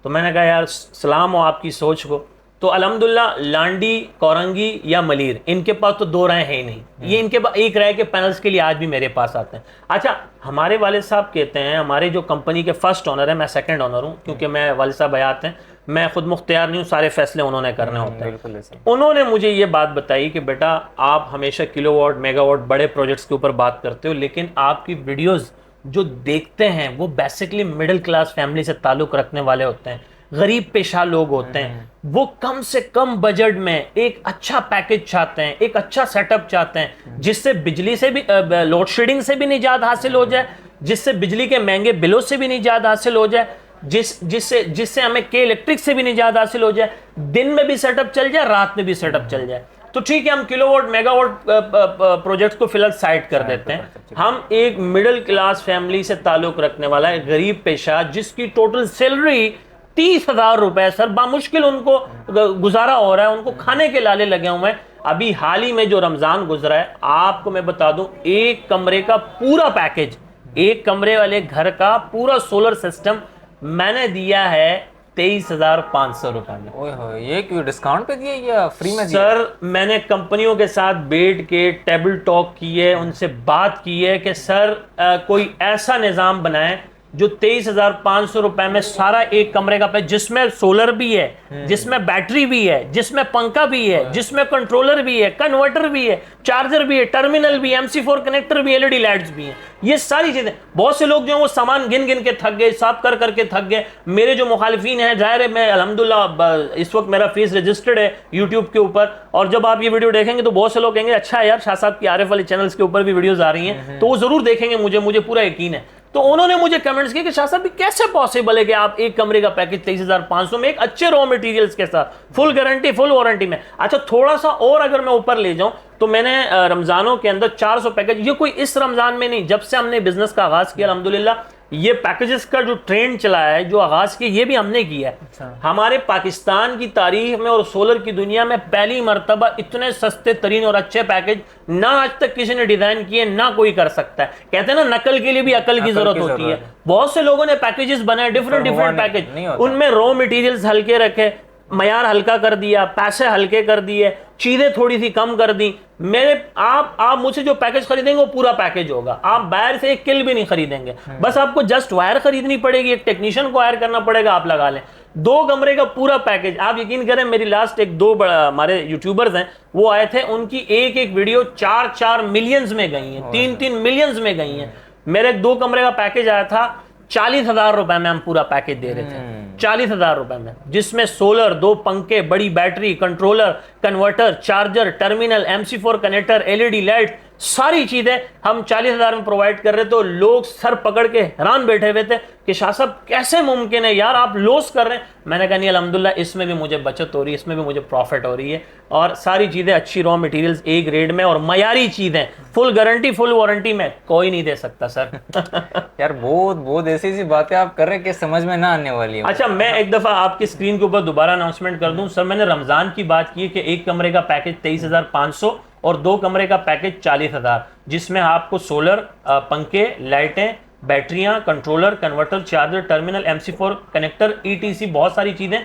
तो मैंने कहा यार सलाम हो आपकी सोच को। तो अल्हम्दुलिल्लाह लांडी, कोरंगी या मलीर, इनके पास तो 2 राय है ही नहीं, ये इनके पास एक राय के पैनल्स के लिए आज भी मेरे पास आते हैं। अच्छा, हमारे वाले साहब कहते हैं, हमारे जो कंपनी के फर्स्ट ओनर है, मैं सेकंड ओनर हूँ क्योंकि मैं वाले साहब हयात हैं, मैं खुद मुख्तियार नहीं हूँ, सारे फैसले उन्होंने करने होते हैं। उन्होंने मुझे ये बात बताई कि बेटा आप हमेशा किलोवाट मेगावाट बड़े प्रोजेक्ट्स के ऊपर बात करते हो, लेकिन आपकी वीडियोज़ जो देखते हैं वो बेसिकली मिडिल क्लास फैमिली से ताल्लुक़ रखने वाले होते हैं, गरीब पेशा लोग होते हैं, वो कम से कम बजट में एक अच्छा पैकेज चाहते हैं, एक अच्छा सेटअप चाहते हैं, जिससे बिजली से भी लोड शेडिंग से भी निजात हासिल हो जाए, जिससे बिजली के महंगे बिलों से भी निजात हासिल हो जाए, जिससे हमें के इलेक्ट्रिक से भी निजात हासिल हो जाए, दिन में भी सेटअप चल जाए, रात में भी सेटअप चल जाए। तो ठीक है, हम किलोवाट मेगावाट प्रोजेक्ट को फिलहाल साइड कर देते हैं। हम एक मिडिल क्लास फैमिली से ताल्लुक रखने वाला है गरीब पेशा, जिसकी टोटल सैलरी 30,000 रुपए सर, बामुश्किल उनको गुजारा हो रहा है, उनको खाने के लाले लगे हुए हैं। अभी हाल ही में जो रमजान गुजरा है, आपको मैं बता दूं, एक कमरे का पूरा पैकेज, एक कमरे वाले घर का पूरा सोलर सिस्टम मैंने दिया है 23,500 रुपए में। ओए, ये क्यों डिस्काउंट पे दिया या फ्री में दिया? सर मैंने कंपनियों के साथ बैठ के टेबल टॉक की है, उनसे बात की है कि सर कोई ऐसा निज़ाम बनाए जो 23,500 रुपए में सारा एक कमरे का पैकेज, जिसमें सोलर भी है, जिसमें बैटरी भी है, जिसमें पंखा भी है, जिसमें कंट्रोलर भी है, कन्वर्टर भी है, चार्जर भी है, टर्मिनल भी है, MC4 कनेक्टर भी, LED लाइट्स भी हैं, ये सारी चीजें। बहुत से लोग जो हैं वो सामान गिन गिन के थक गए, हिसाब कर करके थक गए। मेरे जो मुखालिफिन हैं, जाहिर है मैं अल्हम्दुलिल्लाह इस वक्त मेरा फेस रजिस्टर्ड है यूट्यूब के ऊपर, और जब आप ये वीडियो देखेंगे तो बहुत से लोग कहेंगे अच्छा यार शाह साहब की आरिफ वाले चैनल्स के ऊपर भी वीडियोस आ रही हैं, तो वो जरूर देखेंगे, मुझे पूरा यकीन है। तो उन्होंने मुझे कमेंट्स किए कि शाह साहब कैसे पॉसिबल है कि आप एक कमरे का पैकेज 23,500 में एक अच्छे रॉ मटेरियल्स के साथ फुल गारंटी फुल वारंटी में। अच्छा थोड़ा सा और अगर मैं ऊपर ले जाऊं तो मैंने रमजानों के अंदर 400 पैकेज, ये कोई इस रमजान में नहीं, जब से हमने बिजनेस का आगाज किया अल्हम्दुलिल्लाह ये पैकेजेस का जो ट्रेंड चला है, जो आगाज किया, ये भी हमने किया है। अच्छा। हमारे पाकिस्तान की तारीख में और सोलर की दुनिया में पहली मर्तबा इतने सस्ते तरीन और अच्छे पैकेज ना आज तक किसी ने डिजाइन किए, ना कोई कर सकता है। कहते हैं ना नकल के लिए भी अकल की जरूरत होती है। बहुत से लोगों ने पैकेजेस बनाए, डिफरेंट पैकेज, उनमें रॉ मटेरियल्स हल्के रखे, मयार हल्का कर दिया, पैसे हल्के कर दिए, चीजें थोड़ी सी कम कर दी। आप मुझसे जो पैकेज खरीदेंगे वो पूरा पैकेज होगा, आप बाहर से एक किल भी नहीं खरीदेंगे, बस आपको जस्ट वायर खरीदनी पड़ेगी, एक टेक्नीशियन को हायर करना पड़ेगा, आप लगा लें 2 कमरे का पूरा पैकेज। आप यकीन करें मेरी लास्ट एक 2 हमारे यूट्यूबर्स हैं वो आए थे, उनकी एक वीडियो 4 मिलियंस में गई है, 3 मिलियंस में गई है। मेरे 2 कमरे का पैकेज आया था 40,000 रुपए में, हम पूरा पैकेज दे रहे थे 40,000 रुपए में, जिसमें सोलर, 2 पंखे, बड़ी battery, controller, converter, charger, terminal, MC4 connector, LED light, सारी चीजें हम 40,000 में प्रोवाइड कर रहे। तो लोग सर पकड़ के हैरान बैठे हुए थे कि शाह साहब कैसे मुमकिन है यार, आप लॉस कर रहे हैं। मैंने कहा नहीं अल्हम्दुलिल्लाह, इसमें भी मुझे बचत हो रही है, इसमें भी मुझे प्रॉफिट हो रही है, और सारी चीजें अच्छी रॉ मटेरियल्स एक ग्रेड में और मयारी चीजें, फुल गारंटी फुल वारंटी में कोई नहीं दे सकता सर। यार बहुत बहुत ऐसी सी बातें आप कर रहे हैं कि समझ में ना आने वाली है। अच्छा, मैं एक दफा आपकी स्क्रीन के ऊपर दोबारा अनाउंसमेंट कर दूं सर। मैंने रमजान की बात की कि एक कमरे का पैकेज 23,500 और 2 कमरे का पैकेज 40,000, जिसमें आपको सोलर, पंखे, लाइटें, बैटरियां, controller, converter, charger, terminal, MC4 connector, ETC, बहुत सारी चीजें।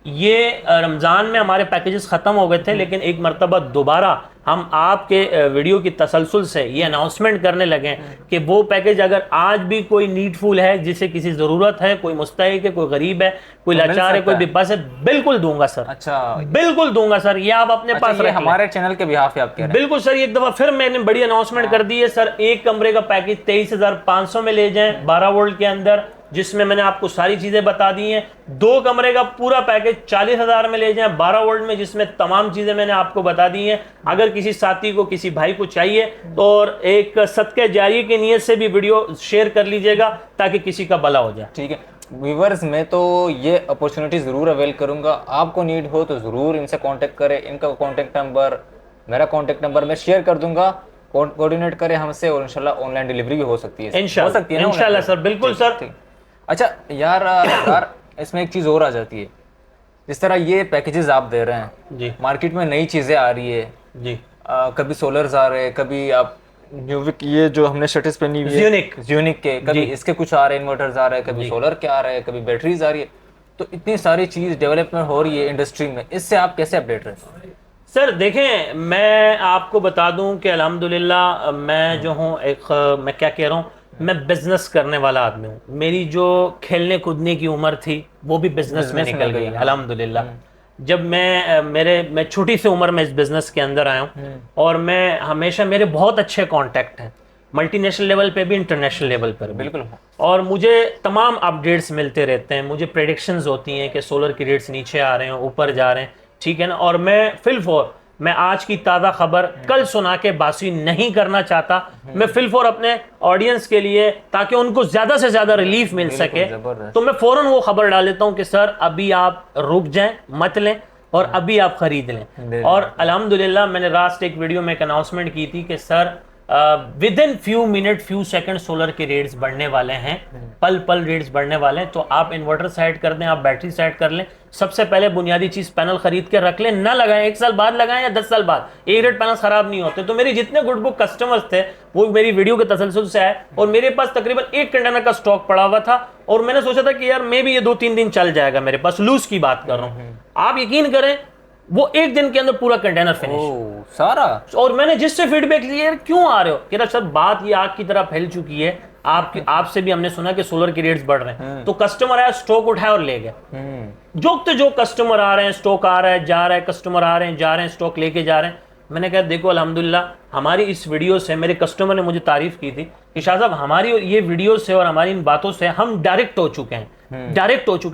ये रमजान में हमारे पैकेजेस खत्म हो गए थे, लेकिन एक मरतबा दोबारा हम आपके वीडियो की तसलसल से ये अनाउंसमेंट करने लगे कि वो पैकेज अगर आज भी कोई नीडफुल है, जिसे किसी ज़रूरत है, कोई मुस्तहिक है, कोई गरीब है, कोई लाचार है, कोई बेबस है, बिल्कुल दूंगा सर। अच्छा, बिल्कुल दूंगा सर, ये आप अपने पास ये रख लें। हमारे चैनल के बिहाफ पे आप कह रहे हैं। बिल्कुल सर, एक दफा फिर मैंने बड़ी अनाउंसमेंट कर दी है सर। एक कमरे का पैकेज 23,500 में ले जाएं 12 वोल्ट के अंदर, जिसमें मैंने आपको सारी चीजें बता दी हैं। 2 कमरे का पूरा पैकेज 40,000 में ले जाएं 12 वोल्ट में, जिसमें तमाम चीजें मैंने आपको बता दी हैं। अगर किसी साथी को, किसी भाई को चाहिए तो और एक सदके जारी की नीयत से भी वीडियो शेयर कर लीजिएगा ताकि किसी का भला हो जाए। ठीक है व्यूवर्स, मैं तो ये अपॉर्चुनिटी ज़रूर अवेल करूंगा। आपको नीड हो तो ज़रूर इनसे कांटेक्ट करें। इनका कांटेक्ट नंबर, मेरा कांटेक्ट नंबर मैं शेयर कर दूंगा। कोऑर्डिनेट करें हमसे और इंशाल्लाह ऑनलाइन डिलीवरी भी हो सकती है। इंशाल्लाह सर, बिल्कुल सर। अच्छा यार इसमें एक चीज़ और आ जाती है, जिस तरह ये पैकेजेस आप दे रहे हैं जी, मार्केट में नई चीज़ें आ रही है जी, कभी सोलर्स आ रहे हैं, कभी आप न्यूविक, ये जो हमने शर्ट्स पहनी हुई है ज़्यूनिक के, कभी इसके कुछ आ रहे हैं, इन्वर्टर्स आ रहे हैं, कभी सोलर के आ रहे हैं, कभी बैटरीज आ रही है। तो इतनी सारी चीज़ डेवलपमेंट हो रही है इंडस्ट्री में, इससे आप कैसे अपडेट रहे? सर देखें, मैं आपको बता दूं कि अल्हम्दुलिल्लाह मैं जो हूं मैं क्या कह रहा हूं, मैं बिजनेस करने वाला आदमी हूं। मेरी जो खेलने कूदने की उम्र थी वो भी बिजनेस में निकल गई अल्हम्दुलिल्लाह। जब मैं छोटी सी उम्र में इस बिजनेस के अंदर आया हूं, और मैं हमेशा, मेरे बहुत अच्छे कांटेक्ट हैं मल्टीनेशनल लेवल पे भी, इंटरनेशनल लेवल पर भी। बिल्कुल। और मुझे तमाम अपडेट्स मिलते रहते हैं, मुझे प्रेडिक्शंस होती हैं कि सोलर की रेट्स नीचे आ रहे हैं, ऊपर जा रहे हैं, ठीक है ना। और मैं आज की ताज़ा खबर कल सुना के बासी नहीं करना चाहता। मैं फिलफोर अपने ऑडियंस के लिए, ताकि उनको ज़्यादा से ज़्यादा रिलीफ मिल सके, तो मैं फ़ौरन वो खबर डाल देता हूँ कि सर अभी आप रुक जाएं, मत लें, और अभी आप खरीद लें। और अल्हम्दुलिल्लाह मैंने लास्ट एक वीडियो में एक अनाउंसमेंट की थी कि sir with in few minute, few second solar के रेट्स बढ़ने वाले हैं, पल पल रेट्स बढ़ने वाले हैं। तो आप इन्वर्टर साइड कर दें, आप बैटरी साइड कर लें। सबसे पहले बुनियादी चीज पैनल खरीद के रख लें, ना लगाएं, 1 साल बाद लगाएं या 10 साल बाद, एक रेट पैनल खराब नहीं होते। तो मेरे जितने गुड बुक कस्टमर्स थे वो मेरी वीडियो के तसलसल से आए, और मेरे पास तकरीबन 1 कंटेनर का स्टॉक पड़ा हुआ था, और मैंने सोचा था कि यार मे भी ये 2-3 दिन चल जाएगा मेरे पास, लूज की बात कर रहा हूँ। आप यकीन करें, वो 1 दिन के अंदर पूरा कंटेनर फिनिश सारा। और मैंने जिससे फीडबैक लिया, यार क्यों आ रहे हो, कह रहा सर बात ये आग की तरह फैल चुकी है, आपसे भी हमने सुना कि सोलर के रेट्स बढ़ रहे हैं। तो कस्टमर आया, स्टॉक उठाया और ले गया। जो कस्टमर आ रहे हैं, स्टॉक आ रहा है, जा रहा है, कस्टमर आ रहे हैं, जा रहे हैं, स्टॉक लेके जा रहे हैं। मैंने कहा देखो अल्हम्दुलिल्लाह हमारी इस वीडियो से मेरे कस्टमर ने मुझे तारीफ की थी कि शाह साहब हमारी ये वीडियो से और हमारी इन बातों से हम डायरेक्ट हो चुके हैं,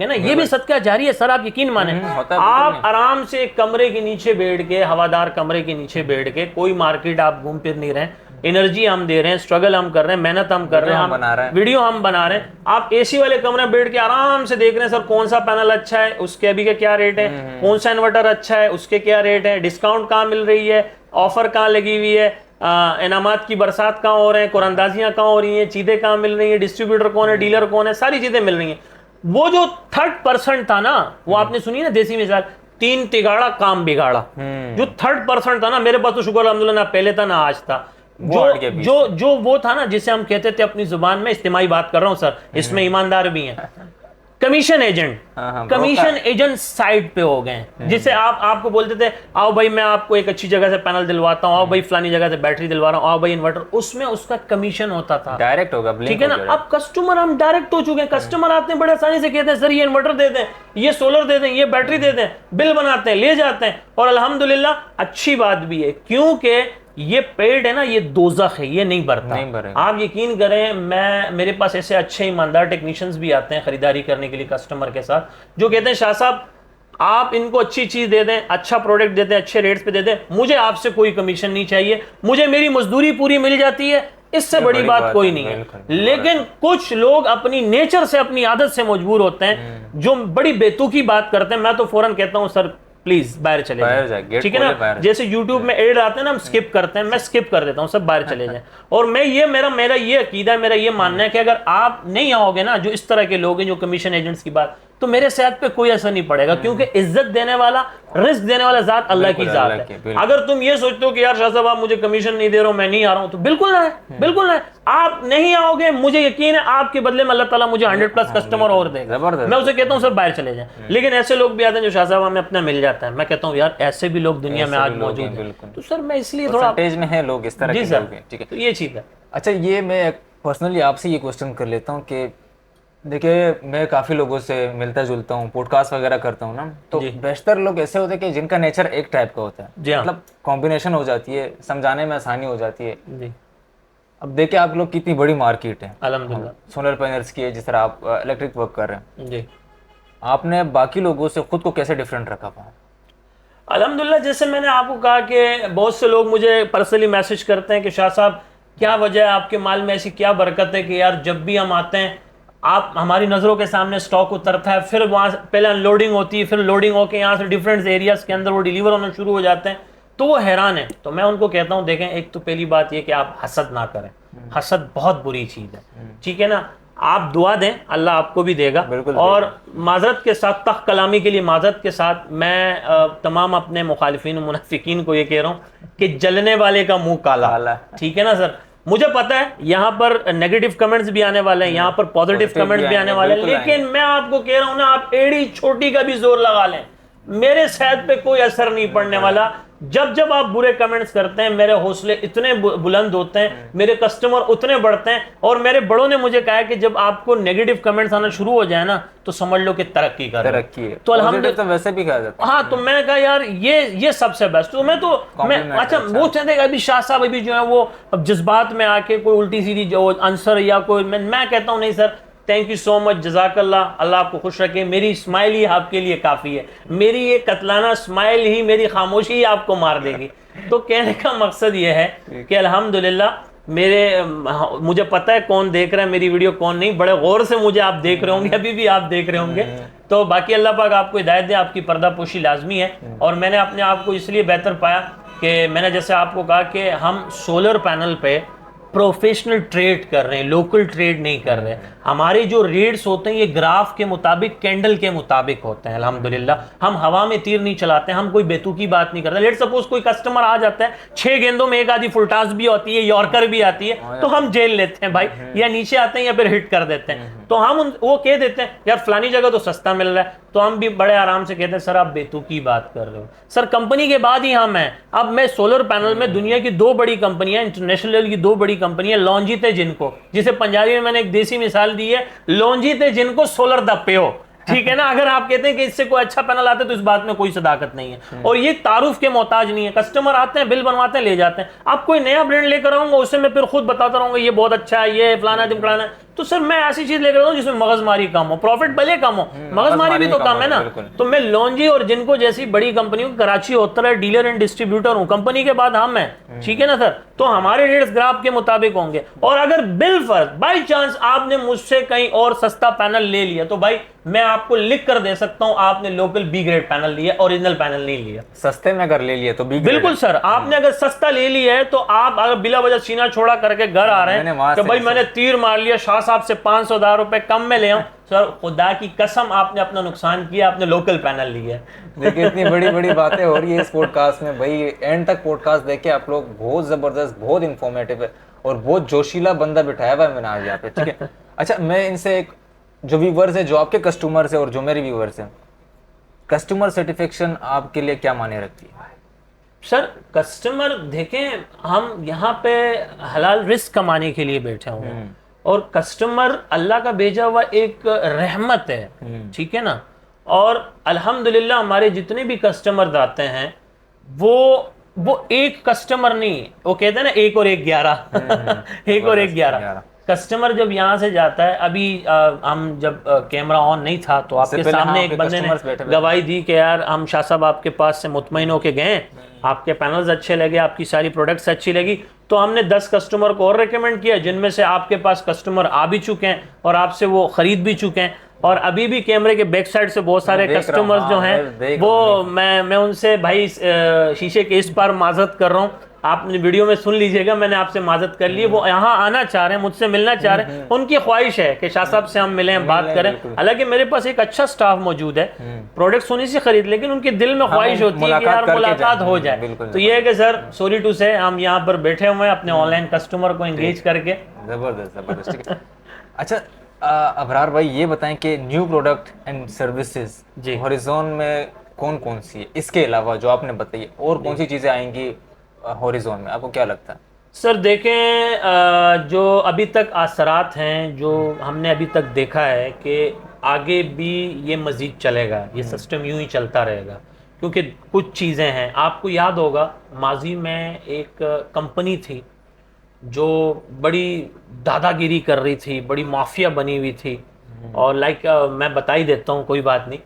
ना। ये भी सदका जारी है सर, आप यकीन माने। आप आराम से एक कमरे के नीचे बैठ के, हवादार कमरे के नीचे बैठ के, कोई मार्केट आप घूम फिर नहीं रहे, एनर्जी हम दे रहे हैं, स्ट्रगल हम कर रहे हैं, मेहनत हम कर रहे हैं, वीडियो हम बना रहे हैं। आप एसी वाले कमरे में बैठ के आराम से देख रहे हैं सर कौन सा पैनल अच्छा है, उसके अभी का क्या रेट है, कौन सा इन्वर्टर अच्छा है, उसके क्या रेट है, डिस्काउंट कहाँ मिल रही है, ऑफर कहाँ लगी हुई है, इनामात की बरसात कहाँ हो रहे हैं, कुरानदाजियाँ कहाँ हो रही हैं, चीजें कहाँ मिल रही है, डिस्ट्रीब्यूटर कौन है, डीलर कौन है, सारी चीजें मिल रही हैं। वो जो 3rd% था ना, वो आपने सुनी ना देसी मिसाल, 3 तिगाड़ा काम बिगाड़ा। जो 3rd% था ना, मेरे पास तो शुक्र अल्हम्दुलिल्लाह ना पहले था ना आज था। जो वो था ना, जिसे हम कहते थे अपनी जुबान में, इस्तेमाई बात कर रहा हूं सर, इसमें ईमानदार भी हैं, कमीशन एजेंट साइड पे हो गए, जिसे आपको बोलते थे आओ भाई मैं आपको एक अच्छी जगह से पैनल दिलवाता हूँ, आओ भाई फलानी जगह से बैटरी दिलवा रहा हूँ, आओ भाई इन्वर्टर, उसमें उसका कमीशन होता था, डायरेक्ट होगा, ठीक है ना। अब कस्टमर हम डायरेक्ट हो चुके हैं, कस्टमर आते हैं बड़े आसानी से कहते हैं सर ये इन्वर्टर दे दें, ये सोलर दे दें, ये बैटरी दे दें, बिल बनाते हैं, ले जाते हैं। और अल्हम्दुलिल्लाह अच्छी बात भी है, क्योंकि ये पेड़ है ना, ये दोज़ख है, ये नहीं बढ़ता। आप यकीन करें, मेरे पास ऐसे अच्छे ईमानदार टेक्नीशियंस भी आते हैं खरीदारी करने के लिए कस्टमर के साथ, जो कहते हैं शाह साहब आप इनको अच्छी चीज दे दें, अच्छा प्रोडक्ट दे दें, अच्छे रेट्स पे दे दें, मुझे आपसे कोई कमीशन नहीं चाहिए, मुझे मेरी मजदूरी पूरी मिल जाती है, इससे बड़ी बात कोई नहीं है। लेकिन कुछ लोग अपनी नेचर से, अपनी आदत से मजबूर होते हैं, जो बड़ी बेतुकी बात करते हैं। मैं तो फौरन कहता हूं सर प्लीज बाहर चले जाए, ठीक है ना। जैसे यूट्यूब में एड आते हैं ना, हम स्किप करते हैं, मैं स्किप कर देता हूं, सब बाहर चले जाएं। और मैं ये मेरा ये अकीदा है, मेरा ये मानना है कि अगर आप नहीं आओगे ना, जो इस तरह के लोग हैं जो कमीशन एजेंट्स की बात, तो मेरे सेहत पे कोई असर नहीं पड़ेगा, क्योंकि इज्जत देने वाला, रिस्क देने वाला जात अल्लाह की जात है। अगर तुम ये सोचते हो कि यार शाह साहब आप मुझे कमीशन नहीं दे रहे हो, मैं नहीं आ रहा हूं, तो बिल्कुल ना है, बिल्कुल ना है। आप नहीं आओगे, मुझे यकीन है आपके बदले में अल्लाह ताला मुझे 100+ कस्टमर और देगा। मैं उसे कहता हूं सर बाहर चले जाएं। लेकिन ऐसे लोग भी आते हैं जो शाह साहब हमें अपना मिल जाता है, मैं कहता हूँ यार ऐसे भी लोग दुनिया में आज मौजूद हैं। तो सर मैं इसलिए थोड़ा में है लोग इस तरह के लोग हैं, ठीक है, तो ये चीज है। अच्छा, ये मैं पर्सनली आपसे ये क्वेश्चन कर लेता हूँ कि देखिए मैं काफ़ी लोगों से मिलता जुलता हूँ, पॉडकास्ट वगैरह करता हूँ ना, तो बेशतर लोग ऐसे होते हैं कि जिनका नेचर एक टाइप का होता है, मतलब कॉम्बिनेशन हो जाती है, समझाने में आसानी हो जाती है जी। अब देखिए आप लोग कितनी बड़ी मार्केट है अल्हम्दुलिल्लाह, सोलर पैनल्स की है, जिस तरह आप इलेक्ट्रिक वर्क कर रहे हैं जी, आपने बाकी लोगों से खुद को कैसे डिफरेंट रखा पाया? अल्हम्दुलिल्लाह, जैसे मैंने आपको कहा कि बहुत से लोग मुझे पर्सनली मैसेज करते हैं कि शाह साहब क्या वजह है, आपके माल में ऐसी क्या बरकत है कि यार जब भी हम आते हैं आप हमारी नज़रों के सामने स्टॉक उतरता है, फिर वहाँ पहले अनलोडिंग होती है, फिर लोडिंग होकर यहाँ से डिफरेंट एरियाज़ के अंदर वो डिलीवर होना शुरू हो जाते हैं, तो वो हैरान है। तो मैं उनको कहता हूँ देखें, एक तो पहली बात ये कि आप हसद ना करें, हसद बहुत बुरी चीज़ है, ठीक है ना। आप दुआ दें, अल्लाह आपको भी देगा। और माजरत के साथ, तख कलामी के लिए माजरत के साथ, मैं तमाम अपने मुखालिफिन मुनाफिकीन को ये कह रहा हूँ कि जलने वाले का मुंह काला, ठीक है ना सर। मुझे पता है यहाँ पर नेगेटिव कमेंट्स भी आने वाले हैं, यहाँ पर पॉजिटिव कमेंट्स भी आने वाले हैं, लेकिन मैं आपको कह रहा हूँ ना, आप एड़ी छोटी का भी जोर लगा लें, मेरे सेहत पे कोई असर नहीं पड़ने वाला। जब जब आप बुरे कमेंट्स करते हैं, मेरे हौसले इतने बुलंद होते हैं, मेरे कस्टमर उतने बढ़ते हैं। और मेरे बड़ों ने मुझे कहा कि जब आपको नेगेटिव कमेंट्स आना शुरू हो जाए ना, तो समझ लो कि तरक्की कर रही है। तो अल्हम्दुलिल्लाह, तो वैसे भी कहा जाता है। हाँ, तो मैंने कहा यार ये सबसे बेस्ट। तो मैं अच्छा वो चाहते अभी शाह साहब अभी जो है वो अब जज्बात में आके कोई उल्टी सीधी जो आंसर या कोई, मैं कहता हूँ नहीं sir, thank you so much, जज़ाकल्लाह, अल्लाह आपको खुश रखे, मेरी स्माइल ही आपके लिए काफ़ी है, मेरी ये कतलाना स्माइल ही, मेरी खामोशी ही आपको मार देगी। तो कहने का मकसद ये है कि अल्हम्दुलिल्लाह मुझे पता है कौन देख रहा है मेरी वीडियो, कौन नहीं, बड़े गौर से मुझे आप देख रहे होंगे, अभी भी आप देख रहे होंगे। तो बाकी अल्लाह पाक आपको हिदायत दे, आपकी पर्दापोशी लाजमी है। और मैंने अपने आप को इसलिए बेहतर पाया कि मैंने जैसे आपको कहा कि हम सोलर पैनल पे प्रोफेशनल ट्रेड कर रहे हैं, लोकल ट्रेड नहीं कर रहे हैं। हमारे जो रेट्स होते हैं ये ग्राफ के मुताबिक, कैंडल के मुताबिक होते हैं अल्हम्दुलिल्लाह। हम हवा में तीर नहीं चलाते, हम कोई बेतुकी बात नहीं करते। लेट सपोज कोई कस्टमर आ जाता है, 6 गेंदों में एक आधी फुलटास भी होती है, यॉर्कर भी आती है, तो हम जेल लेते हैं भाई, या नीचे आते हैं या फिर हिट कर देते हैं। तो हम वो कह देते हैं यार फलानी जगह तो सस्ता मिल रहा है, तो हम भी बड़े आराम से कहते हैं सर आप बेतुकी बात कर रहे हो। सर कंपनी के बाद ही हम हैं। अब मैं सोलर पैनल में दुनिया की 2 बड़ी कंपनियां, इंटरनेशनल लेवल की 2 बड़ी कंपनियां, लॉन्जित है जिनको, जिसे पंजाबी में मैंने एक देसी मिसाल दी है, लॉन्जित है जिनको सोलर द पेओ, ठीक है ना। अगर आप कहते हैं कि इससे कोई अच्छा पैनल आता है तो इस बात में कोई सदाकत नहीं है। और ये तारुफ के मोहताज नहीं है, कस्टमर आते हैं, बिल बनवाते हैं, ले जाते हैं। आप कोई नया ब्रांड लेकर आऊंगा, उससे मैं फिर खुद बताता रहूंगा ये बहुत अच्छा है, ये फलाना दिमकड़ाना है। तो सर मैं ऐसी चीज लेकर आता हूं जिसमें मगजमारी कम हो, प्रॉफिट भले कम हो, मगजमारी भी तो कम है ना। तो मैं लॉन्जी और जिनको जैसी बड़ी कंपनियों, कराची होता है डीलर एंड डिस्ट्रीब्यूटर हूं, कंपनी के बाद हम हैं, ठीक है ना सर। तो हमारे रेट्स ग्राफ के मुताबिक होंगे। और अगर बिल फर्ज बाई चांस आपने मुझसे कहीं और सस्ता पैनल ले लिया, तो भाई मैं आपको लिख कर दे सकता हूं आपने लोकल बी ग्रेड पैनल लिया, ओरिजिनल पैनल नहीं लिया। सस्ते में अगर ले लिया तो बी ग्रेड, बिल्कुल सर। आपने अगर सस्ता ले लिया है तो आप अगर बिला वजह सीना छोड़ा करके घर आ रहे हैं कि भाई मैंने तीर मार लिया, शाह साहब से 500,000 रुपए कम में ले आऊं, सर खुदा की कसम आपने अपना नुकसान किया, आपने लोकल पैनल लिया। देखिए इतनी बड़ी बड़ी बातें हो रही है इस पॉडकास्ट में भाई, एंड तक पॉडकास्ट देखे आप लोग, बहुत जबरदस्त, बहुत इंफॉर्मेटिव है और बहुत जोशीला बंदा बिठाया हुआ है मैंने आज यहाँ पे, ठीक है। अच्छा मैं इनसे एक, जो व्यूवर्स है, जो आपके कस्टमर्स है और जो मेरे व्यूवर्स हैं, कस्टमर सेटिस्फेक्शन आपके लिए क्या माने रखती है? सर कस्टमर देखें, हम यहाँ पे हलाल रिस्क कमाने के लिए बैठे हुए हैं और कस्टमर अल्लाह का भेजा हुआ एक रहमत है, ठीक है ना। और अल्हम्दुलिल्लाह हमारे जितने भी कस्टमर आते हैं वो एक कस्टमर नहीं, वो कहते हैं ना 1 और 1 11 1 और 1 11। कस्टमर जब यहाँ से जाता है, अभी हम जब कैमरा ऑन नहीं था तो आपके पहले सामने हाँ, एक आपके बंदे ने customers बैठे हुए गवाही दी कि यार हम शाह साहब आपके पास से मुतमईन होके गए, आपके पैनल्स अच्छे लगे, आपकी सारी प्रोडक्ट्स अच्छी लगी, तो हमने 10 कस्टमर को और रिकमेंड किया, जिनमें से आपके पास कस्टमर आ भी चुके हैं और आपसे वो खरीद भी चुके हैं। और अभी भी कैमरे के बैक साइड से बहुत सारे देख रहा हूँ, कस्टमर्स जो हाँ, हैं मैं देख वो रहा हूँ। मैं उनसे भाई शीशे के इस पार माजरत कर रहा हूँ, आपने वीडियो में सुन लीजिएगा, मैंने आपसे माजरत कर ली है, वो यहाँ आना चाह रहे हैं, मुझसे मिलना चाह रहे हैं, उनकी ख्वाहिश है कि शाह साहब से हम मिलें, बात करें। हालांकि मेरे पास एक अच्छा स्टाफ मौजूद है, प्रोडक्ट्स उन्हीं से खरीद, लेकिन उनके दिल में ख्वाहिश होती है कि यार मुलाकात हो जाए। बिल्कुल, तो ये है कि सर सॉरी टू से हम यहाँ पर बैठे हुए हैं अपने ऑनलाइन कस्टमर को एंगेज करके। जबरदस्त जबरदस्त, ठीक है। अच्छा अबरार भाई, ये बताएं कि न्यू प्रोडक्ट एंड सर्विसेज जी। हॉरिजॉन में कौन कौन सी है, इसके अलावा जो आपने बताई, और कौन सी चीज़ें आएंगी हॉरिजॉन में, आपको क्या लगता है? सर देखें, जो अभी तक असरात हैं, जो हमने अभी तक देखा है कि आगे भी ये मज़ीद चलेगा, ये सिस्टम यूं ही चलता रहेगा, क्योंकि कुछ चीज़ें हैं, आपको याद होगा माजी में एक कंपनी थी जो बड़ी दादागिरी कर रही थी, बड़ी माफिया बनी हुई थी, और मैं बता ही देता हूँ, कोई बात नहीं,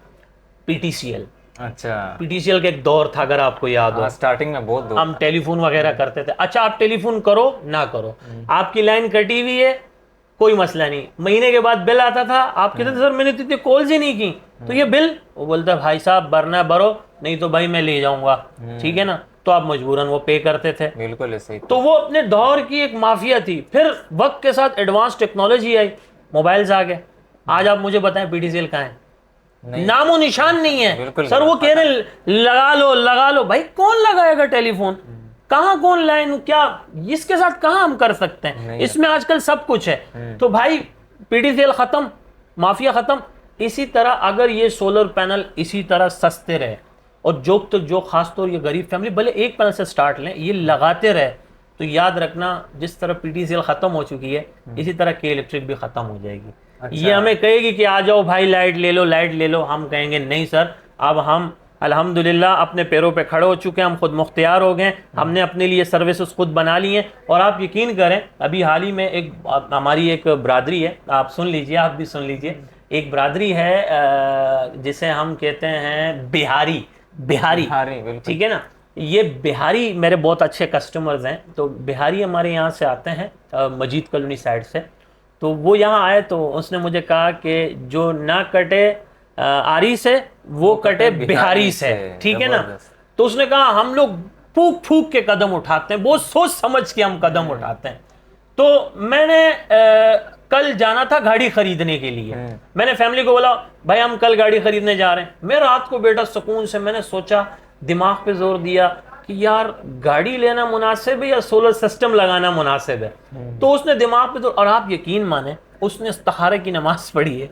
पीटीसीएल। अच्छा, पीटीसीएल का एक दौर था, अगर आपको याद हो, स्टार्टिंग में बहुत हम टेलीफोन वगैरह करते थे। अच्छा, आप टेलीफोन करो ना करो, आपकी लाइन कटी हुई है, कोई मसला नहीं, महीने के बाद बिल आता था, आप कहते थे सर मैंने तो इतनी कॉल्स ही नहीं की, तो ये बिल, वो बोलता भाई साहब भरना भरो, नहीं तो भाई मैं ले जाऊंगा, ठीक है ना, तो आप मजबूरन वो पे करते थे। बिल्कुल ऐसे ही। तो वो अपने दौर की एक माफिया थी। फिर वक्त के साथ एडवांस टेक्नोलॉजी आई, मोबाइल्स आ गए, आज आप मुझे बताएं पीटीसीएल कहाँ है? नामो निशान नहीं है। सर वो कह रहे लगा लो, भाई कौन लगाएगा टेलीफोन, कहाँ कौन लाइन, क्या इसके साथ कहाँ हम कर सकते हैं, इसमें आजकल सब कुछ है। तो भाई पीटीसीएल खत्म, माफिया खत्म। इसी तरह अगर ये सोलर पैनल इसी तरह सस्ते रहे, और जो खासतौर ये गरीब फैमिली भले एक पैनल से स्टार्ट लें, ये लगाते रहे, तो याद रखना जिस तरह पीटीसीएल खत्म हो चुकी है, इसी तरह के इलेक्ट्रिक भी खत्म हो जाएगी। अच्छा। ये हमें कहेगी कि आ जाओ भाई लाइट ले लो, हम कहेंगे नहीं सर, अब हम अल्हम्दुलिल्लाह अपने पैरों पे खड़े हो चुके हैं, हम खुद मुख्तियार हो गए, हमने अपने लिए सर्विसेज खुद बना ली हैं। और आप यकीन करें, अभी हाल ही में हमारी एक बरादरी है, आप सुन लीजिए, आप भी सुन लीजिए, एक बरादरी है जिसे हम कहते हैं बिहारी, ठीक है ना, ये बिहारी मेरे बहुत अच्छे कस्टमर्स हैं। तो बिहारी हमारे यहाँ से आते हैं मजीद कॉलोनी साइड से, तो वो यहाँ आए तो उसने मुझे कहा कि जो ना कटे आरी से वो कटे बिहारी से, ठीक है ना। तो उसने कहा हम लोग फूक फूक के कदम उठाते हैं, बहुत सोच समझ के हम कदम उठाते हैं। तो मैंने कल जाना था गाड़ी खरीदने के लिए, मैंने फैमिली को बोला भाई हम कल गाड़ी खरीदने जा रहे हैं। मैं रात को बेटा सुकून से मैंने सोचा, दिमाग पे जोर दिया कि यार गाड़ी लेना मुनासिब है या सोलर सिस्टम लगाना मुनासिब है। तो उसने दिमाग पे जोर, और आप यकीन माने उसने इस्तिखारे की नमाज पढ़ी है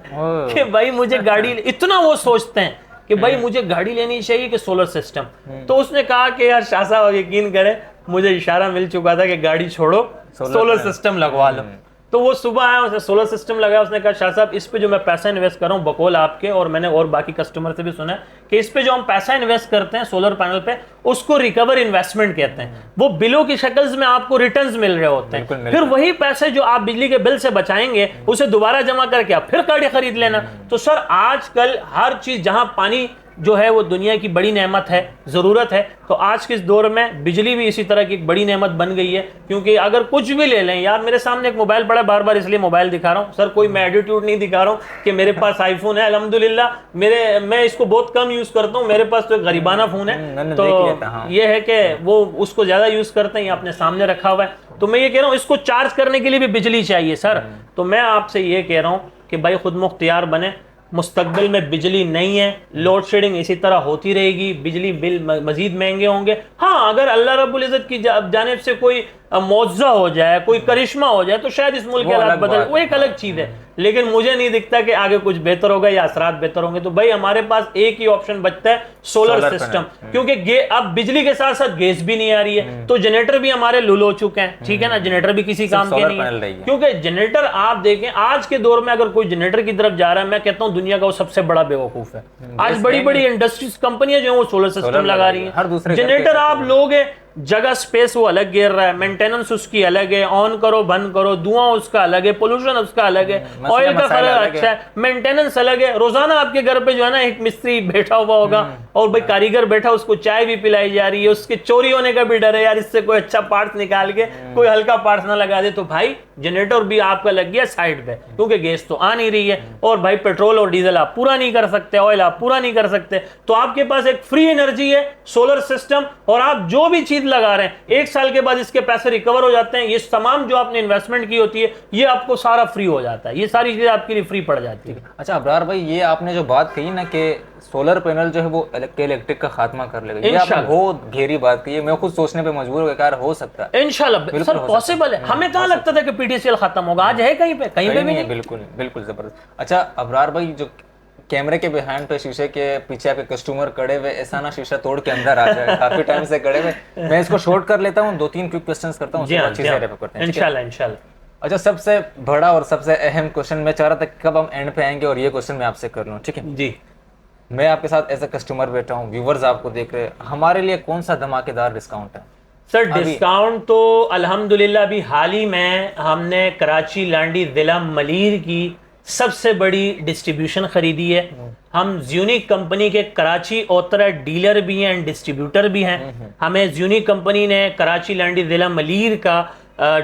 कि भाई मुझे गाड़ी, इतना वो सोचते हैं कि भाई मुझे गाड़ी लेनी चाहिए कि सोलर सिस्टम। तो उसने कहा कि यार शाह साहब यकीन करें, मुझे इशारा मिल चुका था कि गाड़ी छोड़ो, सोलर सिस्टम लगवा लो। तो वो सुबह आया, उसने सोलर सिस्टम लगाया, उसने कहा शाह साहब इस पे जो मैं पैसा इन्वेस्ट कर रहा हूँ, बकौल आपके और मैंने और बाकी कस्टमर से भी सुना है कि इस पे जो हम पैसा इन्वेस्ट करते हैं सोलर पैनल पे, उसको रिकवर इन्वेस्टमेंट कहते हैं। वो बिलों की शक्ल में आपको रिटर्न्स मिल रहे होते हैं, फिर वही पैसे जो आप बिजली के बिल से बचाएंगे उसे दोबारा जमा करके आप फिर गाड़ी खरीद लेना। तो सर आजकल हर चीज, जहां पानी जो है वो दुनिया की बड़ी नेमत है, ज़रूरत है, तो आज के इस दौर में बिजली भी इसी तरह की एक बड़ी नेमत बन गई है। क्योंकि अगर कुछ भी ले लें, यार मेरे सामने एक मोबाइल पड़ा, बार बार इसलिए मोबाइल दिखा रहा हूँ सर, कोई मैं एटीट्यूड नहीं दिखा रहा हूँ कि मेरे पास आईफोन है, अल्हम्दुलिल्लाह मैं इसको बहुत कम यूज़ करता हूँ, मेरे पास तो एक गरीबाना फ़ोन है, तो ये है कि वो उसको ज़्यादा यूज़ करते हैं, अपने सामने रखा हुआ है। तो मैं ये कह रहा हूँ इसको चार्ज करने के लिए भी बिजली चाहिए सर। तो मैं आपसे ये कह रहा हूँ कि भाई खुद मुख्तियार बने, मुस्तकबिल में बिजली नहीं है, लोड शेडिंग इसी तरह होती रहेगी, बिजली बिल मजीद महंगे होंगे। हाँ, अगर अल्लाह रब्बुल इज़्ज़त की जानिब से कोई मौजज़ा हो जाए, कोई करिश्मा हो जाए, तो शायद इस मुल्क के हालात बदल, वो एक अलग चीज़ है। लेकिन मुझे नहीं दिखता कि आगे कुछ बेहतर होगा या असरात बेहतर होंगे। तो भाई हमारे पास एक ही ऑप्शन बचता है, सोलर सिस्टम, क्योंकि अब बिजली के साथ साथ गैस भी नहीं आ रही है, तो जनरेटर भी हमारे लुल हो चुके हैं, ठीक है ना, जनरेटर भी किसी काम के नहीं है। क्योंकि जनरेटर आप देखें आज के दौर में अगर कोई जनरेटर की तरफ जा रहा है, मैं कहता हूँ दुनिया का वो सबसे बड़ा बेवकूफ है। आज बड़ी बड़ी इंडस्ट्रीज कंपनियां जो है वो सोलर सिस्टम लगा रही है। जनरेटर आप लोगे जगह स्पेस वो अलग गिर रहा है, मेंटेनेंस उसकी अलग है, ऑन करो बंद करो, धुआं उसका अलग है, पोल्यूशन उसका अलग है, ऑयल का खर्च अच्छा है, मेंटेनेंस अलग है। रोजाना आपके घर पे जो है ना एक मिस्त्री बैठा हुआ होगा और भाई कारीगर बैठा, उसको चाय भी पिलाई जा रही है, उसके चोरी होने का भी डर है यार, इससे कोई अच्छा पार्ट निकाल के कोई हल्का पार्ट ना लगा दे। तो भाई जनरेटर भी आपका लग गया साइड पे, क्योंकि गैस तो आ नहीं रही है, और भाई पेट्रोल और डीजल आप पूरा नहीं कर सकते, ऑयल आप पूरा नहीं कर सकते। तो आपके पास एक फ्री एनर्जी है, सोलर सिस्टम, और आप जो भी चीज लगा रहे हैं 1 साल के बाद इसके पैसे रिकवर हो जाते हैं। ये तमाम जो आपने इन्वेस्टमेंट की होती है ये आपको सारा फ्री हो जाता है, ये सारी चीजें आपके लिए फ्री पड़ जाती है। अच्छा अबरार भाई, ये आपने जो बात कही ना कि सोलर पैनल जो है वो इलेक्ट्रिक का खात्मा कर लेगा, ये आपने बहुत गहरी बात कही है। मैं खुद सोचने पे मजबूर हो गया, यार हो सकता है इंशाल्लाह सर, पॉसिबल है। हमें कहाँ लगता था कि पीटीसीएल खत्म होगा, आज है कहीं पे, कहीं पे भी नहीं। बिल्कुल बिल्कुल जबरदस्त। अच्छा अबरार भाई, जो कैमरे के बिहाइंड पे शीशे के पीछे आपके कस्टमर खड़े हुए, ऐसा ना शीशा तोड़ के अंदर आ जाए, काफी टाइम से खड़े हुए। मैं इसको शॉर्ट कर लेता हूँ, 2-3 क्विक क्वेश्चंस करता हूँ, अच्छी से रैप करते हैं इंशाल्लाह इंशाल्लाह। अच्छा, सबसे बड़ा और सबसे अहम क्वेश्चन मैं चाह रहा था कब हम एंड पे आएंगे और ये क्वेश्चन मैं आपसे कर लूँ, ठीक है जी। मैं आपके साथ एज ए कस्टमर बैठा हूँ, व्यूवर्स आपको देख रहे हैं, हमारे लिए कौन सा धमाकेदार डिस्काउंट है? सर डिस्काउंट तो अल्हम्दुलिल्लाह अभी हाल ही में हमने कराची लांडी जिला मलीर की सबसे बड़ी डिस्ट्रीब्यूशन खरीदी है। हम ज़्यूनिक कंपनी के कराची ओतरा डीलर भी हैं एंड डिस्ट्रीब्यूटर भी हैं। हमें ज़्यूनिक कंपनी ने कराची लांडी जिला मलीर का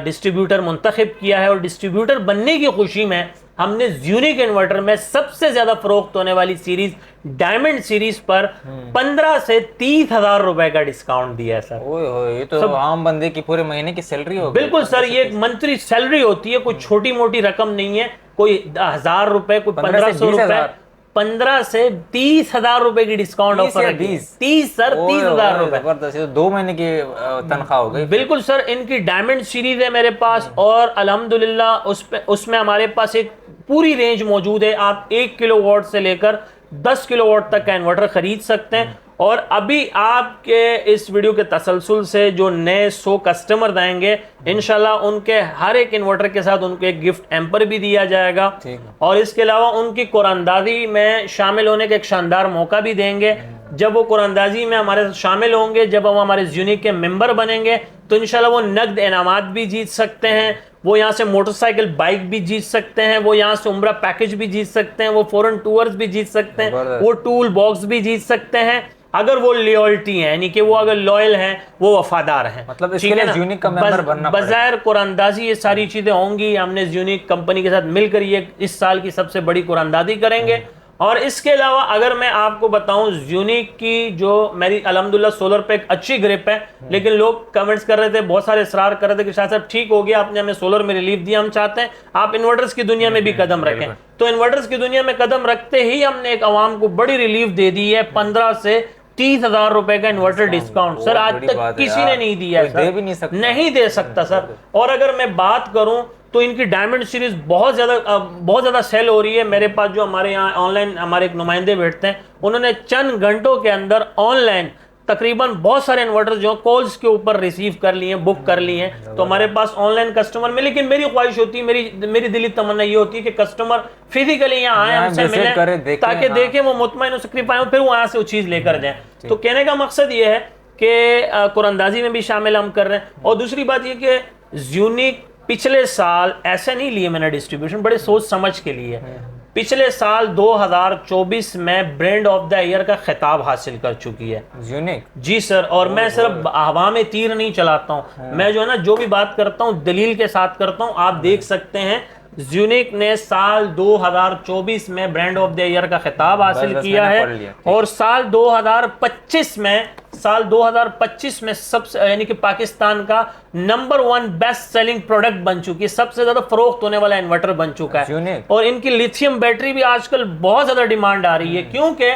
डिस्ट्रीब्यूटर मुंतखब किया है, और डिस्ट्रीब्यूटर बनने की खुशी में हमने ज़्यूनिक इन्वर्टर में सबसे ज्यादा फरोख्त होने वाली सीरीज डायमंड सीरीज पर 15 से 30 हजार रुपए का डिस्काउंट दिया है सर। ओए ये तो आम बंदे की पूरे महीने की सैलरी होगी। बिल्कुल सर, ये एक मंथली सैलरी होती है, कोई छोटी मोटी रकम नहीं है, कोई 1000 रुपए, कोई 1500 रुपए, 15 से 30 हजार रुपए की डिस्काउंट ऑफर है। 30 सर, 30 हजार रुपए, जबरदस्त, 2 महीने की तनख्वाह हो गई। बिल्कुल सर, इनकी डायमंड सीरीज है मेरे पास, और अल्हम्दुलिल्लाह उसमें हमारे पास एक पूरी रेंज मौजूद है। आप 1 किलोवाट से लेकर 10 किलोवाट तक का इन्वर्टर खरीद सकते हैं। और अभी आपके इस वीडियो के तसलसल से जो नए 100 कस्टमर आएंगे, इंशाल्लाह उनके हर एक इन्वर्टर के साथ उनको एक गिफ्ट एम्पर भी दिया जाएगा, और इसके अलावा उनकी कुरानदाजी में शामिल होने का एक शानदार मौका भी देंगे। जब वो कुरानदाजी में हमारे साथ शामिल होंगे, जब वो हमारे ज़्यूनिक के मेंबर बनेंगे, तो इंशाल्लाह वो नगद इनामात भी जीत सकते हैं, वो यहाँ से मोटरसाइकिल बाइक भी जीत सकते हैं, वो यहाँ से उम्रा पैकेज भी जीत सकते हैं, वो फॉरेन टूर्स भी जीत सकते हैं, वो टूल बॉक्स भी जीत सकते हैं, अगर वो लॉयल्टी है, यानी कि वो अगर लॉयल हैं, वो वफादार हैं। मतलब इसके लिए ज़्यूनिक का मेंबर बनना पड़ेगा। बज़ाहिर कुरानदाजी ये सारी चीजें होंगी। हमने ज़्यूनिक कंपनी के साथ मिलकर ये इस साल की सबसे बड़ी कुरानदाजी करेंगे। और इसके अलावा अगर मैं आपको बताऊं, ज़्यूनिक की जो मेरी अल्हम्दुलिल्लाह सोलर पे एक अच्छी ग्रिप है, लेकिन लोग कमेंट्स कर रहे थे, बहुत सारे इसरार कर रहे थे कि शाह साहब ठीक हो गया, आपने हमें सोलर में रिलीफ दिया, हम चाहते हैं आप इन्वर्टर्स की दुनिया में भी कदम रखें। तो इन्वर्टर्स की दुनिया में कदम रखते ही हमने एक आवाम को बड़ी रिलीफ दे दी है, 15 से 30 हजार रुपए का इन्वर्टर डिस्काउंट। सर आज तक किसी ने नहीं दिया है, दे भी नहीं सकता, नहीं दे सकता सर। और अगर मैं बात करूं तो इनकी डायमंड सीरीज बहुत ज्यादा सेल हो रही है। मेरे पास जो हमारे यहाँ ऑनलाइन हमारे एक नुमाइंदे बैठते हैं, उन्होंने चंद घंटों के अंदर ऑनलाइन तकरीबन बहुत सारे इन्वर्टर जो कॉल्स के ऊपर रिसीव कर लिए हैं, बुक कर लिए हैं। तो हमारे पास ऑनलाइन कस्टमर में, लेकिन मेरी ख्वाहिश होती है, मेरी दिली तमन्ना ये होती है कि कस्टमर फिजिकली यहाँ आए, हमसे मिले, ताकि देखें वो मुतमईन सिक्रिफ आए, फिर वो यहाँ से वो चीज लेकर जाए। तो कहने का मकसद ये है कि कुरानदाजी में भी शामिल हम कर रहे हैं। और दूसरी बात ये कि ज़्यूनिक पिछले साल ऐसे नहीं लिए मैंने डिस्ट्रीब्यूशन, बड़े सोच समझ के लिए। पिछले साल 2024 में ब्रांड ऑफ द ईयर का खिताब हासिल कर चुकी है ज़्यूनिक। जी सर, और मैं सिर्फ हवा में तीर नहीं चलाता हूँ, मैं जो है ना जो भी बात करता हूँ दलील के साथ करता हूँ। आप देख सकते हैं ज़्यूनिक ने साल 2024 में ब्रांड ऑफ द ईयर का खिताब हासिल किया है, और साल 2025 में सबसे यानी कि पाकिस्तान का नंबर 1 बेस्ट सेलिंग प्रोडक्ट बन चुकी है, सबसे ज्यादा फरोख्त होने वाला इन्वर्टर बन चुका है। और इनकी लिथियम बैटरी भी आजकल बहुत ज्यादा डिमांड आ रही है, क्योंकि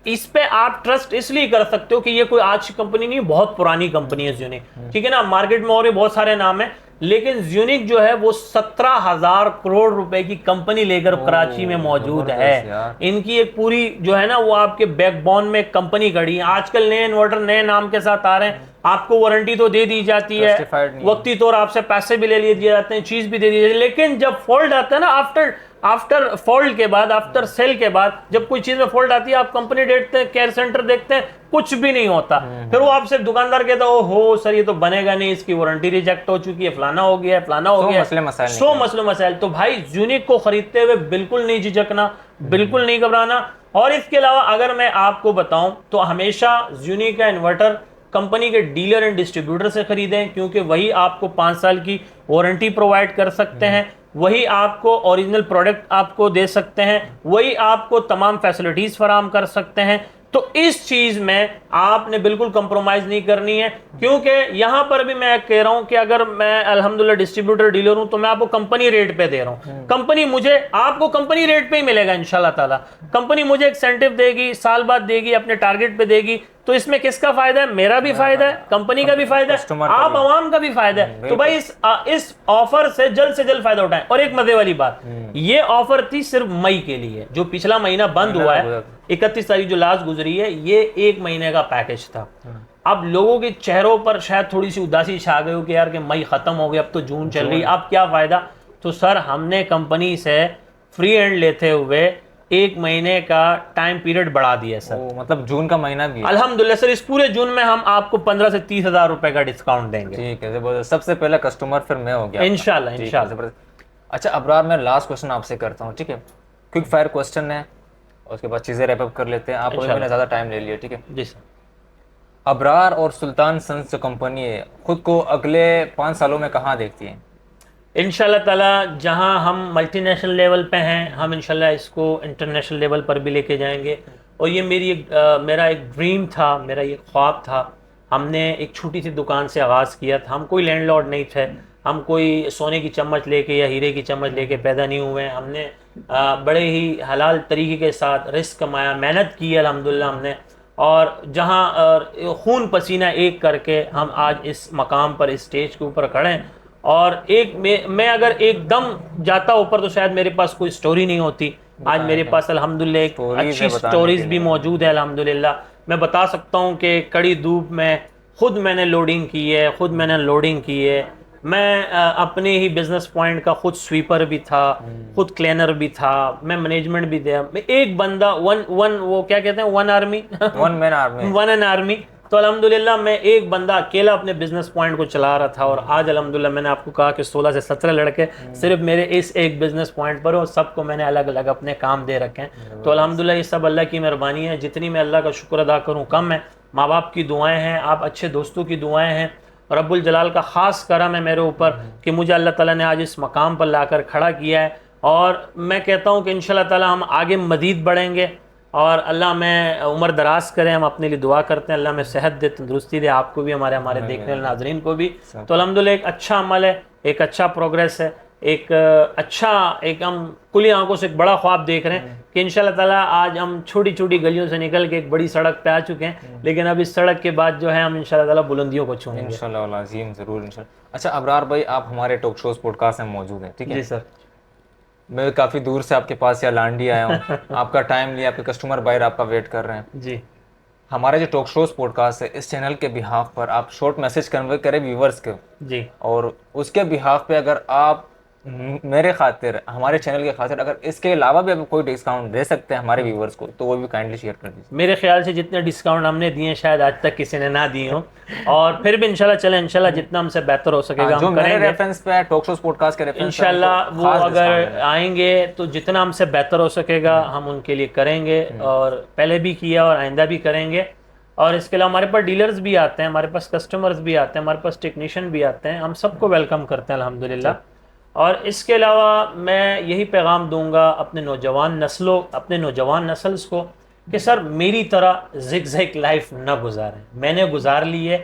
इस पे आप ट्रस्ट इसलिए कर सकते हो कि ये कोई आज की कंपनी नहीं, बहुत पुरानी कंपनी है ज़्यूनिक, ठीक है ना। मार्केट में और भी बहुत सारे नाम है, लेकिन ज़्यूनिक जो है वो 17,000 करोड़ रुपए की कंपनी लेकर कराची में मौजूद है। इनकी एक पूरी जो है ना वो आपके बैकबोन में कंपनी खड़ी है। आजकल नए इन्वर्टर नए नाम के साथ आ रहे हैं, आपको वारंटी तो दे दी जाती है, Justified नहीं वक्ती तौर आपसे पैसे भी ले लिए जाते हैं, चीज भी दे दी जाती है, लेकिन जब फॉल्ट आता है ना, आफ्टर फॉल्ट के बाद, आफ्टर सेल के बाद, जब कोई चीज में फॉल्ट आती है, आप कंपनी देखते हैं, केयर सेंटर देखते हैं, कुछ भी नहीं होता। फिर वो आपसे दुकानदार कहता है, ओहो सर ये तो बनेगा नहीं, इसकी वारंटी रिजेक्ट हो चुकी है, फलाना हो गया है, फलाना हो गया, सौ मसले मसाइल। तो भाई यूनिक को खरीदते हुए बिल्कुल नहीं झिझकना, बिल्कुल नहीं घबराना। और इसके अलावा अगर मैं आपको बताऊं तो हमेशा यूनिक का इन्वर्टर कंपनी के डीलर एंड डिस्ट्रीब्यूटर से खरीदें, क्योंकि वही आपको 5 साल की वारंटी प्रोवाइड कर सकते हैं, वही आपको ओरिजिनल प्रोडक्ट आपको दे सकते हैं, वही आपको तमाम फैसिलिटीज फराम कर सकते हैं। तो इस चीज में आपने बिल्कुल कंप्रोमाइज नहीं करनी है, क्योंकि यहां पर भी मैं कह रहा हूं कि अगर मैं अल्हम्दुलिल्लाह डिस्ट्रीब्यूटर डीलर हूं तो मैं आपको कंपनी रेट पे दे रहा हूं, कंपनी मुझे आपको कंपनी रेट पे ही मिलेगा इंशाल्लाह ताला। कंपनी मुझे एक्सेंटिव देगी, साल बाद देगी, अपने टारगेट पे देगी, तो इसमें किसका फायदा है? मेरा भी फायदा है, कंपनी का भी फायदा है, आप आवाम का भी फायदा है। तो भाई इस ऑफर से जल्द फायदा उठाएं। और एक मजे वाली बात, ये ऑफर थी सिर्फ मई के लिए, जो पिछला महीना बंद हुआ है 31 तारीख जो लास्ट गुजरी है, ये 1 महीने का पैकेज था। अब लोगों के चेहरों पर शायद थोड़ी सी उदासी छा गई हो कि यार कि मई खत्म हो गया, अब तो जून चल रही है, अब क्या फायदा। तो सर हमने कंपनी से फ्री एंड लेते हुए 1 महीने का टाइम पीरियड बढ़ा दिया सर। मतलब जून का महीना भी है। अल्हम्दुलिल्लाह सर, इस पूरे जून में हम आपको 15 से 30 हजार रुपए का डिस्काउंट देंगे। ठीक है, जबरदस्त। सबसे पहला कस्टमर फिर मैं हो गया इंशाल्लाह इंशाल्लाह। अच्छा अबरार, मैं लास्ट क्वेश्चन आपसे करता हूँ, ठीक है? क्विक फायर क्वेश्चन है, उसके बाद चीजें रैप अप कर लेते हैं। आपको मैंने ज्यादा टाइम ले लिया, ठीक है जी सर। अबरार और सुल्तान सन्स जो कंपनी है, खुद को अगले 5 सालों में कहाँ देखती है? इंशाल्लाह ताला जहां हम मल्टीनेशनल लेवल पे हैं, हम इंशाल्लाह इसको इंटरनेशनल लेवल पर भी लेके जाएंगे। और ये मेरा एक ड्रीम था, मेरा ये ख्वाब था। हमने एक छोटी सी दुकान से आगाज़ किया था, हम कोई लैंडलॉर्ड नहीं थे, हम कोई सोने की चम्मच लेके या हीरे की चम्मच लेके पैदा नहीं हुए हैं। हमने बड़े ही हलाल तरीके के साथ रिस्क कमाया, मेहनत की है अल्हम्दुलिल्लाह हमने, और जहां खून पसीना एक करके हम आज इस मकाम पर, इस स्टेज के ऊपर खड़े हैं। और मैं अगर एकदम जाता ऊपर तो शायद मेरे पास कोई स्टोरी नहीं होती। आज मेरे पास अल्हम्दुलिल्लाह एक अच्छी स्टोरीज भी मौजूद है अल्हम्दुलिल्लाह। मैं बता सकता हूँ कि कड़ी धूप में खुद मैंने लोडिंग की है, खुद मैंने अनलोडिंग की है। मैं अपने ही बिजनेस पॉइंट का खुद स्वीपर भी था, खुद क्लीनर भी था, मैं मैनेजमेंट भी दिया। मैं एक बंदा वो क्या कहते हैं, one army one man army, one an army. तो अल्हम्दुलिल्लाह मैं एक बंदा अकेला अपने बिजनेस पॉइंट को चला रहा था। और आज अल्हम्दुलिल्लाह मैंने आपको कहा कि 16 से 17 लड़के सिर्फ मेरे इस एक बिजनेस पॉइंट पर, और सबको मैंने अलग अलग अपने काम दे रखे हैं। तो अल्हम्दुलिल्लाह ये सब अल्लाह की मेहरबानी है। जितनी मैं अल्लाह का शुक्र अदा करूँ कम है। माँ बाप की दुआएं हैं, आप अच्छे दोस्तों की दुआएं हैं, रब्बुल जलाल का ख़ास करम है मेरे ऊपर कि मुझे अल्लाह ताला ने आज इस मकाम पर लाकर खड़ा किया है। और मैं कहता हूँ कि इंशाल्लाह ताला हम आगे मज़ीद बढ़ेंगे, और अल्लाह में उम्र दराज करें। हम अपने लिए दुआ करते हैं, अल्लाह में सेहत दे, तंदुरुस्ती दे, आपको भी, हमारे देखने वाले नाजरीन को भी। तो अल्हम्दुलिल्लाह एक अच्छा अमल है, एक अच्छा प्रोग्रेस है, एक हम खुली आंखों से एक बड़ा ख्वाब देख रहे हैं कि इंशाल्लाह ताला आज हम छोटी छोटी गलियों से निकल के एक बड़ी सड़क पे आ चुके हैं। लेकिन अब इस सड़क के बाद जो है हम इंशाल्लाह ताला बुलंदियों को छूएंगे इंशाल्लाह अज़ीम, ज़रूर इंशाल्लाह। अच्छा अबरार भाई, आप हमारे टॉक शोज पॉडकास्ट में मौजूद हैं, ठीक है? जी सर। मैं काफ़ी दूर से आपके पास या लांडी आया हूँ आपका टाइम लिया, आपके कस्टमर बाहर आपका वेट कर रहे हैं जी। हमारे जो टॉक शोज पॉडकास्ट है, इस चैनल के बिहाफ पर आप शॉर्ट मैसेज कन्वे करें व्यूवर्स के जी, और उसके बिहाफ पे अगर आप मेरे खातिर, हमारे चैनल के खातिर, अगर इसके अलावा भी कोई डिस्काउंट दे सकते हैं हमारे व्यूवर्स को, तो वो भी काइंडली शेयर कर दीजिए। मेरे ख्याल से जितने डिस्काउंट हमने दिए शायद आज तक किसी ने ना दिए हो, और फिर भी इंशाल्लाह चले, इंशाल्लाह जितना हमसे बेहतर हो सकेगा जो हम मेरे करेंगे। रेफरेंस पे टॉक शोज पॉडकास्ट के रेफरेंस इंशाल्लाह वो अगर आएंगे तो जितना हमसे बेहतर हो सकेगा हम उनके लिए करेंगे, और पहले भी किया और आइंदा भी करेंगे। और इसके अलावा हमारे पास डीलर्स भी आते हैं, हमारे पास कस्टमर्स भी आते हैं, हमारे पास टेक्नीशियन भी आते हैं, हम सबको वेलकम करते हैं अल्हम्दुलिल्लाह। और इसके अलावा मैं यही पैगाम दूंगा अपने नौजवान नस्ल्स को कि सर मेरी तरह ज़िग-ज़ैग लाइफ ना गुजारें। मैंने गुजार ली है,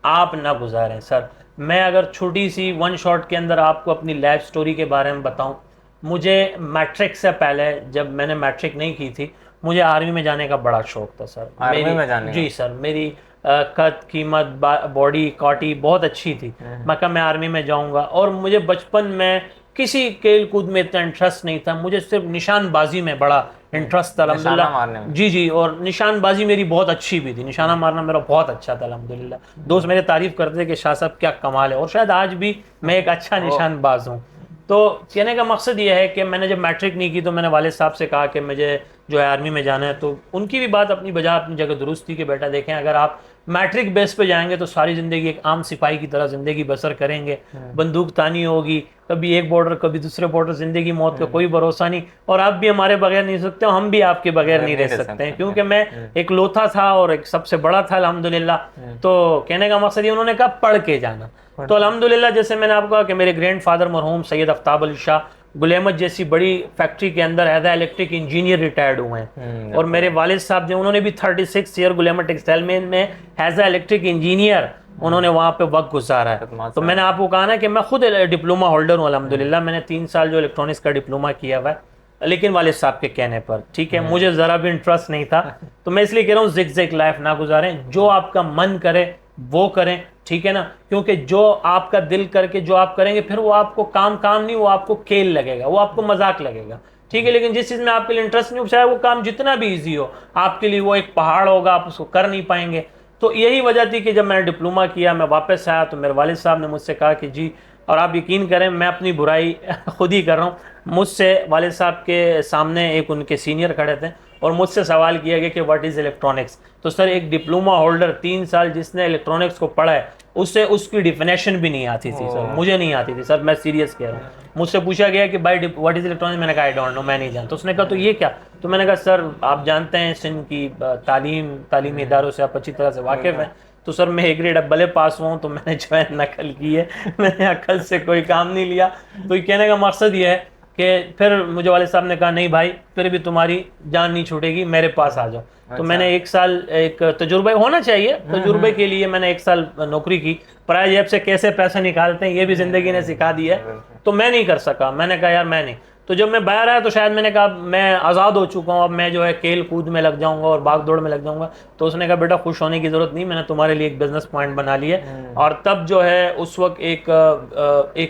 आप ना गुजारें सर। मैं अगर छोटी सी वन शॉट के अंदर आपको अपनी लाइफ स्टोरी के बारे में बताऊं, मुझे मैट्रिक से पहले, जब मैंने मैट्रिक नहीं की थी, मुझे आर्मी में जाने का बड़ा शौक था सर। आर्मी में जाने? जी सर, मेरी कद, कीमत, बॉडी काटी बहुत अच्छी थी। मैं कहा मैं आर्मी में जाऊंगा, और मुझे बचपन में किसी खेल कूद में इतना इंटरेस्ट नहीं था, मुझे सिर्फ निशानबाजी में बड़ा इंटरेस्ट था निशाना अल्हम्दुलिल्लाह। मारने में। जी जी, और निशानबाजी मेरी बहुत अच्छी भी थी, निशाना मारना मेरा बहुत अच्छा था अल्हम्दुलिल्लाह। दोस्त मेरे तारीफ करते थे कि शाह साहब क्या कमाल है, और शायद आज भी मैं एक अच्छा निशानबाज हूँ। तो कहने का मकसद ये है कि मैंने जब मैट्रिक नहीं की तो मैंने वालिद साहब से कहा कि मुझे जो है आर्मी में जाना है, तो उनकी भी बात अपनी बजा अपनी जगह दुरुस्त थी कि बेटा देखें, अगर आप मैट्रिक बेस पे जाएंगे तो सारी ज़िंदगी एक आम सिपाही की तरह ज़िंदगी बसर करेंगे, बंदूक तानी होगी, कभी एक बॉर्डर कभी दूसरे बॉर्डर, ज़िंदगी मौत का कोई भरोसा नहीं, और आप भी हमारे बगैर नहीं सकते हो, हम भी आपके बगैर नहीं रह सकते हैं, क्योंकि मैं एक लोथा था और एक सबसे बड़ा था अल्हम्दुलिल्लाह। तो कहने का मकसद ये, उन्होंने कहा पढ़ के जाना। तो अल्हम्दुलिल्लाह जैसे मैंने आपको कहा कि मेरे ग्रैंडफादर मरहूम सैयद आफ्ताब अली शाह गुलेमत जैसी बड़ी फैक्ट्री के अंदर as a electric engineer retired हुए हैं, और मेरे वालिद साहब जो उन्होंने भी 36 ईयर गुलेमत टेक्सटाइल में एज ए इलेक्ट्रिक इंजीनियर उन्होंने वहाँ पे वक्त गुजारा है। तो मैंने आपको कहा ना कि मैं खुद डिप्लोमा होल्डर हूँ अल्हम्दुलिल्लाह, मैंने 3 साल जो इलेक्ट्रॉनिक्स का डिप्लोमा किया हुआ है, लेकिन वालिद साहब के कहने पर, ठीक है, मुझे ज़रा भी इंटरेस्ट नहीं था। तो मैं इसलिए कह रहा हूँ ज़िग-ज़ैग लाइफ ना गुजारें, जो आपका मन करे वो करें, ठीक है ना, क्योंकि जो आपका दिल करके जो आप करेंगे फिर वो आपको काम नहीं, वो आपको खेल लगेगा, वो आपको मजाक लगेगा, ठीक है। लेकिन जिस चीज़ में आपके लिए इंटरेस्ट नहीं हो, चाहे वो काम जितना भी ईजी हो, आपके लिए वो एक पहाड़ होगा, आप उसको कर नहीं पाएंगे। तो यही वजह थी कि जब मैंने डिप्लोमा किया, मैं वापस आया तो मेरे वालिद साहब ने मुझसे कहा कि जी, और आप यकीन करें मैं अपनी बुराई खुद ही कर रहा हूँ, मुझसे वालिद साहब के सामने एक उनके सीनियर खड़े थे और मुझसे सवाल किया गया कि व्हाट इज़ इलेक्ट्रॉनिक्स। तो सर एक डिप्लोमा होल्डर 3 साल जिसने इलेक्ट्रॉनिक्स को पढ़ा है, उससे उसकी डिफिनेशन भी नहीं आती थी सर, मुझे नहीं आती थी सर, मैं सीरियस कह रहा हूँ। मुझसे पूछा गया कि भाई व्हाट इज़ इलेक्ट्रॉनिक्स, मैंने कहा आई डोंट नो, मैं नहीं जानता। उसने कहा तो ये क्या, तो मैंने कहा सर आप जानते हैं सिंध की तालीमी इदारों से आप अच्छी तरह से वाकिफ़ हैं। तो सर मैं 1 ग्रेड अब्बले पास हुआ हूँ, तो मैंने जो है नकल की है, मैंने अकल से कोई काम नहीं लिया। तो ये कहने का मकसद ये है कि फिर मुझे वाले साहब ने कहा नहीं भाई, फिर भी तुम्हारी जान नहीं छूटेगी, मेरे पास आ जाओ। तो मैंने 1 साल, एक तजुर्बा होना चाहिए, तजुर्बे के लिए मैंने 1 साल नौकरी की। पराई जेब से कैसे पैसा निकालते हैं ये भी ज़िंदगी ने सिखा दिया है, तो मैं नहीं कर सका। मैंने कहा यार मैं नहीं। तो जब मैं बाहर आया तो शायद मैंने कहा मैं आज़ाद हो चुका हूँ, अब मैं जो है खेल कूद में लग जाऊँगा और भाग दौड़ में लग जाऊँगा। तो उसने कहा बेटा खुश होने की ज़रूरत नहीं, मैंने तुम्हारे लिए एक बिज़नेस पॉइंट बना लिया। और तब जो है उस वक्त एक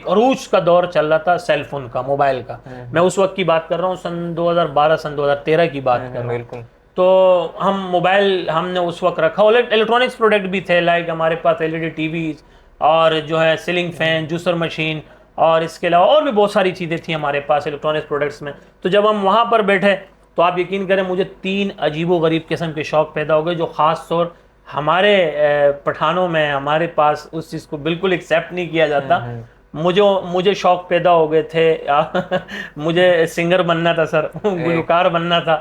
अरूज का दौर चल रहा था सेलफोन का, मोबाइल का। मैं उस वक्त की बात कर रहा हूँ, सन 2012 सन 2013 की बात कर रहा हूँ। तो हम मोबाइल हमने उस वक्त रखा, और इलेक्ट्रॉनिक्स प्रोडक्ट भी थे, लाइक हमारे पास एलईडी टीवी और जो है सीलिंग फैन, जूसर मशीन, और इसके अलावा और भी बहुत सारी चीज़ें थी हमारे पास इलेक्ट्रॉनिक्स प्रोडक्ट्स में। तो जब हम वहाँ पर बैठे तो आप यकीन करें मुझे 3 अजीबो गरीब किस्म के शौक़ पैदा हो गए, जो ख़ास तौर हमारे पठानों में हमारे पास उस चीज़ को बिल्कुल एक्सेप्ट नहीं किया जाता। मुझे शौक़ पैदा हो गए थे मुझे सिंगर बनना था सर, गुलकार बनना था।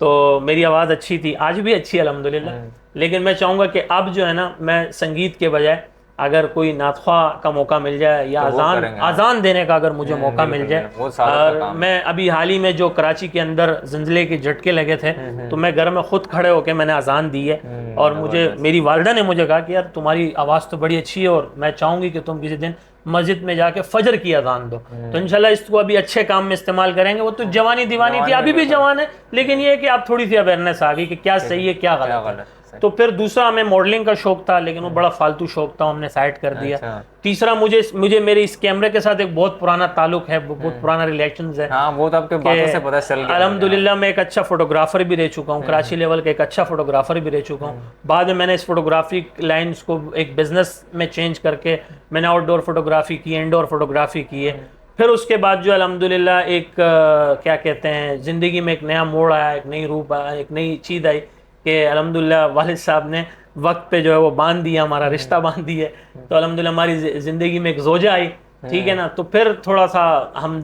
तो मेरी आवाज़ अच्छी थी, आज भी अच्छी है अल्हम्दुलिल्लाह। लेकिन मैं चाहूँगा कि अब जो है ना, मैं संगीत के बजाय अगर कोई नातख़्वा का मौका मिल जाए या अजान देने का अगर मुझे मौका मिल जाए। और मैं अभी हाल ही में जो कराची के अंदर ज़िंजले के झटके लगे थे, तो मैं घर में ख़ुद खड़े होकर मैंने अजान दी है। और मुझे मेरी वालिदा ने मुझे कहा कि यार तुम्हारी आवाज़ तो बड़ी अच्छी है, और मैं चाहूँगी कि तुम किसी दिन मस्जिद में जाके फजर की अजान दो। तो इंशाल्लाह इसको अभी अच्छे काम में इस्तेमाल करेंगे। वो तो जवानी दीवानी थी, अभी भी जवान है, लेकिन ये है कि आप थोड़ी सी अवेयरनेस आ गई कि क्या सही है क्या गलत है। तो फिर दूसरा हमें मॉडलिंग का शौक था, लेकिन वो बड़ा फालतू शौक था, हमने साइड कर दिया। तीसरा मुझे मेरे इस कैमरे के साथ एक बहुत पुराना ताल्लुक है, बहुत पुराना रिलेशंस है। हाँ, वो तो आपके बातों से पता चल गया। अल्हम्दुलिल्लाह मैं एक अच्छा फोटोग्राफर भी रह चुका हूँ, कराची लेवल का एक अच्छा फोटोग्राफर भी रह चुका हूँ। बाद में मैंने इस फोटोग्राफी लाइन्स को एक बिजनेस में चेंज करके मैंने आउटडोर फोटोग्राफी की, इंडोर फोटोग्राफी की है। फिर उसके बाद जो अल्हम्दुलिल्लाह एक क्या कहते हैं, ज़िंदगी में एक नया मोड़ आया, एक नई रूप आया, एक नई चीज़ आई कि अल्हम्दुलिल्लाह वालिद साहब ने वक्त पे जो है वो बांध दिया, हमारा रिश्ता बांध दिया। तो अल्हम्दुलिल्लाह हमारी ज़िंदगी में एक ज़ौजा आई, ठीक है ना। तो फिर थोड़ा सा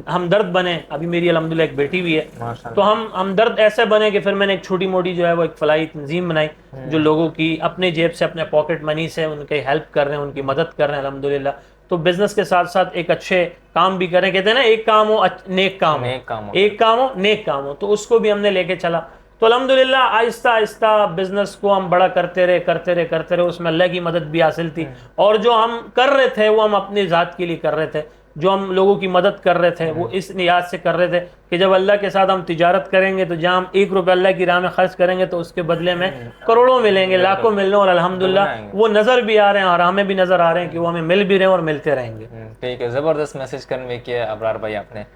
हम दर्द बने। अभी मेरी अल्हम्दुलिल्लाह एक बेटी भी है। तो हम दर्द ऐसे बने कि फिर मैंने एक छोटी मोटी जो है वो एक फलाई तंजीम बनाई, जो लोगों की अपने जेब से अपने पॉकेट मनी से उनके हेल्प कर रहे हैं, उनकी मदद कर रहे हैं अल्हम्दुलिल्लाह। तो बिजनेस के साथ साथ एक अच्छे काम भी करें, कहते हैं ना एक काम हो नेक काम हो, एक काम हो नेक काम हो, तो उसको भी हमने लेके चला। तो अल्हम्दुलिल्लाह आहिस्ता आहिस्ता बिजनेस को हम बड़ा करते रहे, उसमें अल्लाह की मदद भी हासिल थी। और जो हम कर रहे थे वो हम अपनी ज़ात के लिए कर रहे थे, जो हम लोगों की मदद कर रहे थे वो इस नियाज से कर रहे थे कि जब अल्लाह के साथ हम तिजारत करेंगे तो जहाँ हम 1 रुपया अल्लाह की राह में खर्च करेंगे तो उसके बदले में करोड़ों मिलेंगे, लाखों मिलने। और अल्हम्दुलिल्लाह वो नज़र भी आ रहे हैं और हमें भी नज़र आ रहे हैं कि वो हमें मिल भी रहे हैं और मिलते रहेंगे। ठीक है, ज़बरदस्त मैसेज कन्वे किया अबरार भाई आपने।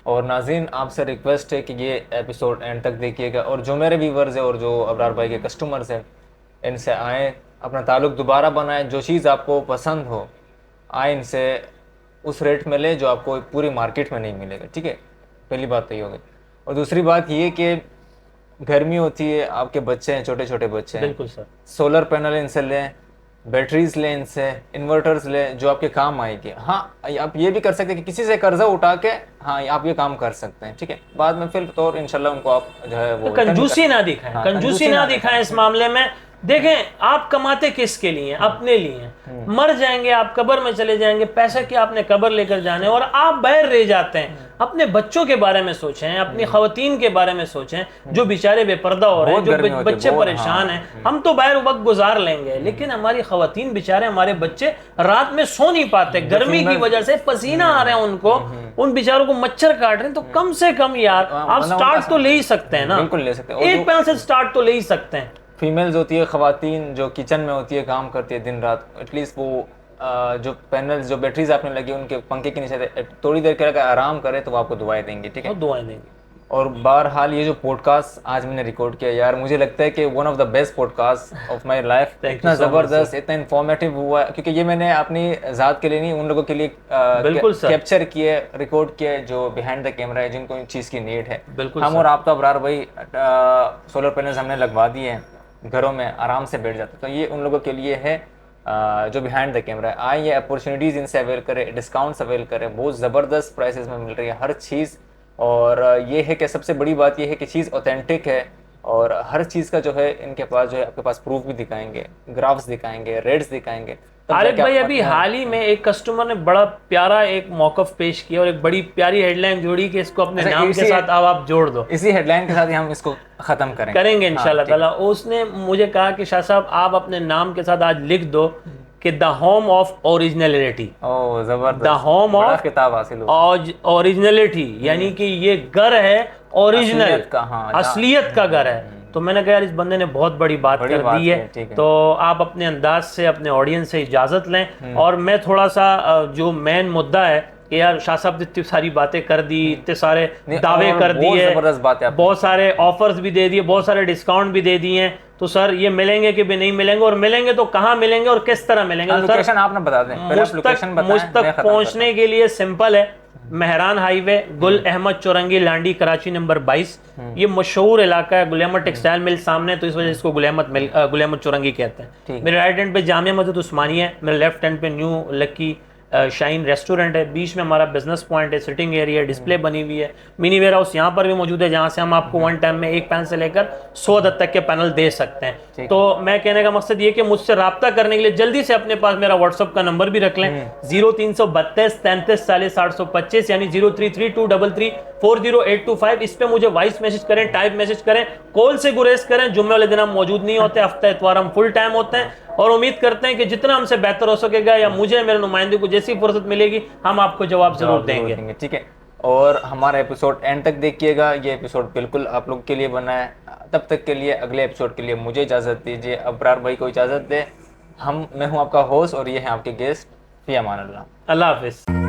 और नाज़रीन आपसे रिक्वेस्ट है कि ये एपिसोड एंड तक देखिएगा, और जो मेरे व्यूवर्स हैं और जो अबरार भाई के कस्टमर्स हैं इनसे आएँ, अपना ताल्लुक़ दोबारा बनाएं, जो चीज़ आपको पसंद हो आए इनसे उस रेट में ले जो आपको पूरी मार्केट में नहीं मिलेगा। ठीक है, पहली बात तो ये हो गई। और दूसरी बात ये कि गर्मी होती है, आपके बच्चे हैं, छोटे छोटे बच्चे हैं, बिल्कुल सर, सोलर पैनल इनसे लें, बैटरीज लें इनसे, इन्वर्टर्स लें जो आपके काम आएगी। हाँ, आप ये भी कर सकते हैं कि किसी से कर्जा उठा के हाँ आप ये काम कर सकते हैं। ठीक है, बाद में फिर तो इंशाल्लाह उनको आप जो है वो कंजूसी ना दिखाएं, हाँ, कंजूसी ना दिखाएं इस मामले में। देखें, आप कमाते किसके लिए? अपने लिए। मर जाएंगे आप, कब्र में चले जाएंगे, पैसा की आपने कब्र लेकर जाने, और आप बाहर रह जाते हैं। अपने बच्चों के बारे में सोचें, अपनी खवातीन के बारे में सोचें जो बेचारे बेपर्दा हो रहे हैं, जो बच्चे परेशान हैं। हम तो बाहर वक्त गुजार लेंगे, लेकिन हमारी खवातीन बेचारे, हमारे बच्चे रात में सो नहीं पाते, गर्मी की वजह से पसीना आ रहे हैं उनको, उन बेचारों को मच्छर काट रहे हैं। तो कम से कम यार आप स्टार्ट तो ले ही सकते हैं ना, बिल्कुल ले सकते हैं। एक पैनल से स्टार्ट तो ले ही सकते हैं। फीमेल्स होती है, खवातीन जो किचन में होती है, काम करती है दिन रात, एटलीस्ट वो जो पैनल्स जो बैटरीज आपने लगी उनके पंखे के नीचे थोड़ी देर के अगर आराम करे तो वो आपको दुआएं देंगे। ठीक है, दुआएं देंगे। और बहरहाल ये जो पॉडकास्ट आज मैंने रिकॉर्ड किया यार, मुझे लगता है कि one of the best podcast of my life. इतना ज़बरदस्त, इतना इन्फॉर्मेटिव हुआ, क्योंकि ये मैंने अपनी ज़ात के लिए नहीं, उन लोगों के लिए कैप्चर किए, रिकॉर्ड किए जो बिहाइंड द कैमरा है, जिनको इन चीज़ की नीड है। हम और आप तो अबरार भाई सोलर पैनल्स हमने लगवा दिए हैं, घरों में आराम से बैठ जाते, तो ये उन लोगों के लिए है जो बिहाइंड द कैमरा है। आए ये अपॉर्चुनिटीज़ इनसे अवेल करें, डिस्काउंट्स अवेल करें, बहुत ज़बरदस्त प्राइसेस में मिल रही है हर चीज़। और ये है कि सबसे बड़ी बात ये है कि चीज़ ऑथेंटिक है, और हर चीज़ का जो है इनके पास जो है आपके पास प्रूफ भी दिखाएंगे, ग्राफ्स दिखाएंगे, रेट्स दिखाएंगे। आरिफ भाई, अभी हाल ही में एक कस्टमर ने बड़ा प्यारा एक मौकफ पेश किया और एक बड़ी प्यारी हेडलाइन जोड़ी कि इसको अपने नाम के साथ अब आप जोड़ दो। इसी हेडलाइन के साथ ही हम इसको खत्म करेंगे इंशाल्लाह ताला। उसने मुझे कहा कि शाह साहब आप अपने नाम के साथ आज लिख दो कि द होम ऑफ ओरिजिनलिटी। ओह जबरदस्त, द होम ऑफ किताब हासिल ओरिजिनलिटी, यानी कि ये घर है ओरिजिनल का, असलियत का घर है। तो मैंने कहा यार इस बंदे ने बहुत बड़ी बात कर दी है। तो आप अपने अंदाज से अपने ऑडियंस से इजाजत लें, और मैं थोड़ा सा जो मेन मुद्दा है कि यार शाह साहब ने इतनी सारी बातें कर दी, इतने सारे दावे कर दिए, बहुत सारे ऑफर्स भी दे दिए, बहुत सारे डिस्काउंट भी दे दिए हैं। तो सर ये मिलेंगे कि भी नहीं मिलेंगे, और मिलेंगे तो कहाँ मिलेंगे और किस तरह मिलेंगे? लोकेशन आपने बता दें, मुझ तक पहुंचने के लिए सिंपल है, मेहरान हाईवे, गुल अहमद चौरंगी लांडी, कराची नंबर 22। ये मशहूर इलाका है, गुल अहमद टेक्सटाइल मिल सामने, तो इस वजह से इसको गुल अहमद चौरंगी कहते हैं। मेरे राइट हैंड पे जामिया मस्जिद उस्मानिया है, मेरे लेफ्ट हैंड पे न्यू लकी शाइन रेस्टोरेंट है, बीच में हमारा बिजनेस पॉइंट है, सिटिंग एरिया, डिस्प्ले बनी हुई है, मिनी वेयर हाउस यहाँ पर भी मौजूद है, जहाँ से हम आपको वन टाइम में एक पैनल से लेकर 100 अदद तक के पैनल दे सकते हैं। तो मैं कहने का मकसद ये कि मुझसे रब्ता करने के लिए जल्दी से अपने पास मेरा व्हाट्सअप का नंबर भी रख लें, 0332 33 40 825, यानी 0332334085। इस पे मुझे वॉइस मैसेज करें, टाइप मैसेज करें, कॉल से गुरेज करें। जुम्मे वाले दिन हम मौजूद नहीं होते, हफ्ता इतवार हम फुल टाइम होते हैं, और उम्मीद करते हैं कि जितना हमसे बेहतर हो सकेगा या मुझे मेरे नुमाइंदे को जैसी फुर्सत मिलेगी हम आपको जवाब जरूर देंगे। ठीक है, और हमारा एपिसोड एंड तक देखिएगा, ये एपिसोड बिल्कुल आप लोग के लिए बना है। तब तक के लिए अगले एपिसोड के लिए मुझे इजाज़त दीजिए, अबरार भाई को इजाज़त दे। मैं हूँ आपका होस्ट और ये है आपके गेस्ट। फी अमान अल्लाह। अल्लाह हाफिज़।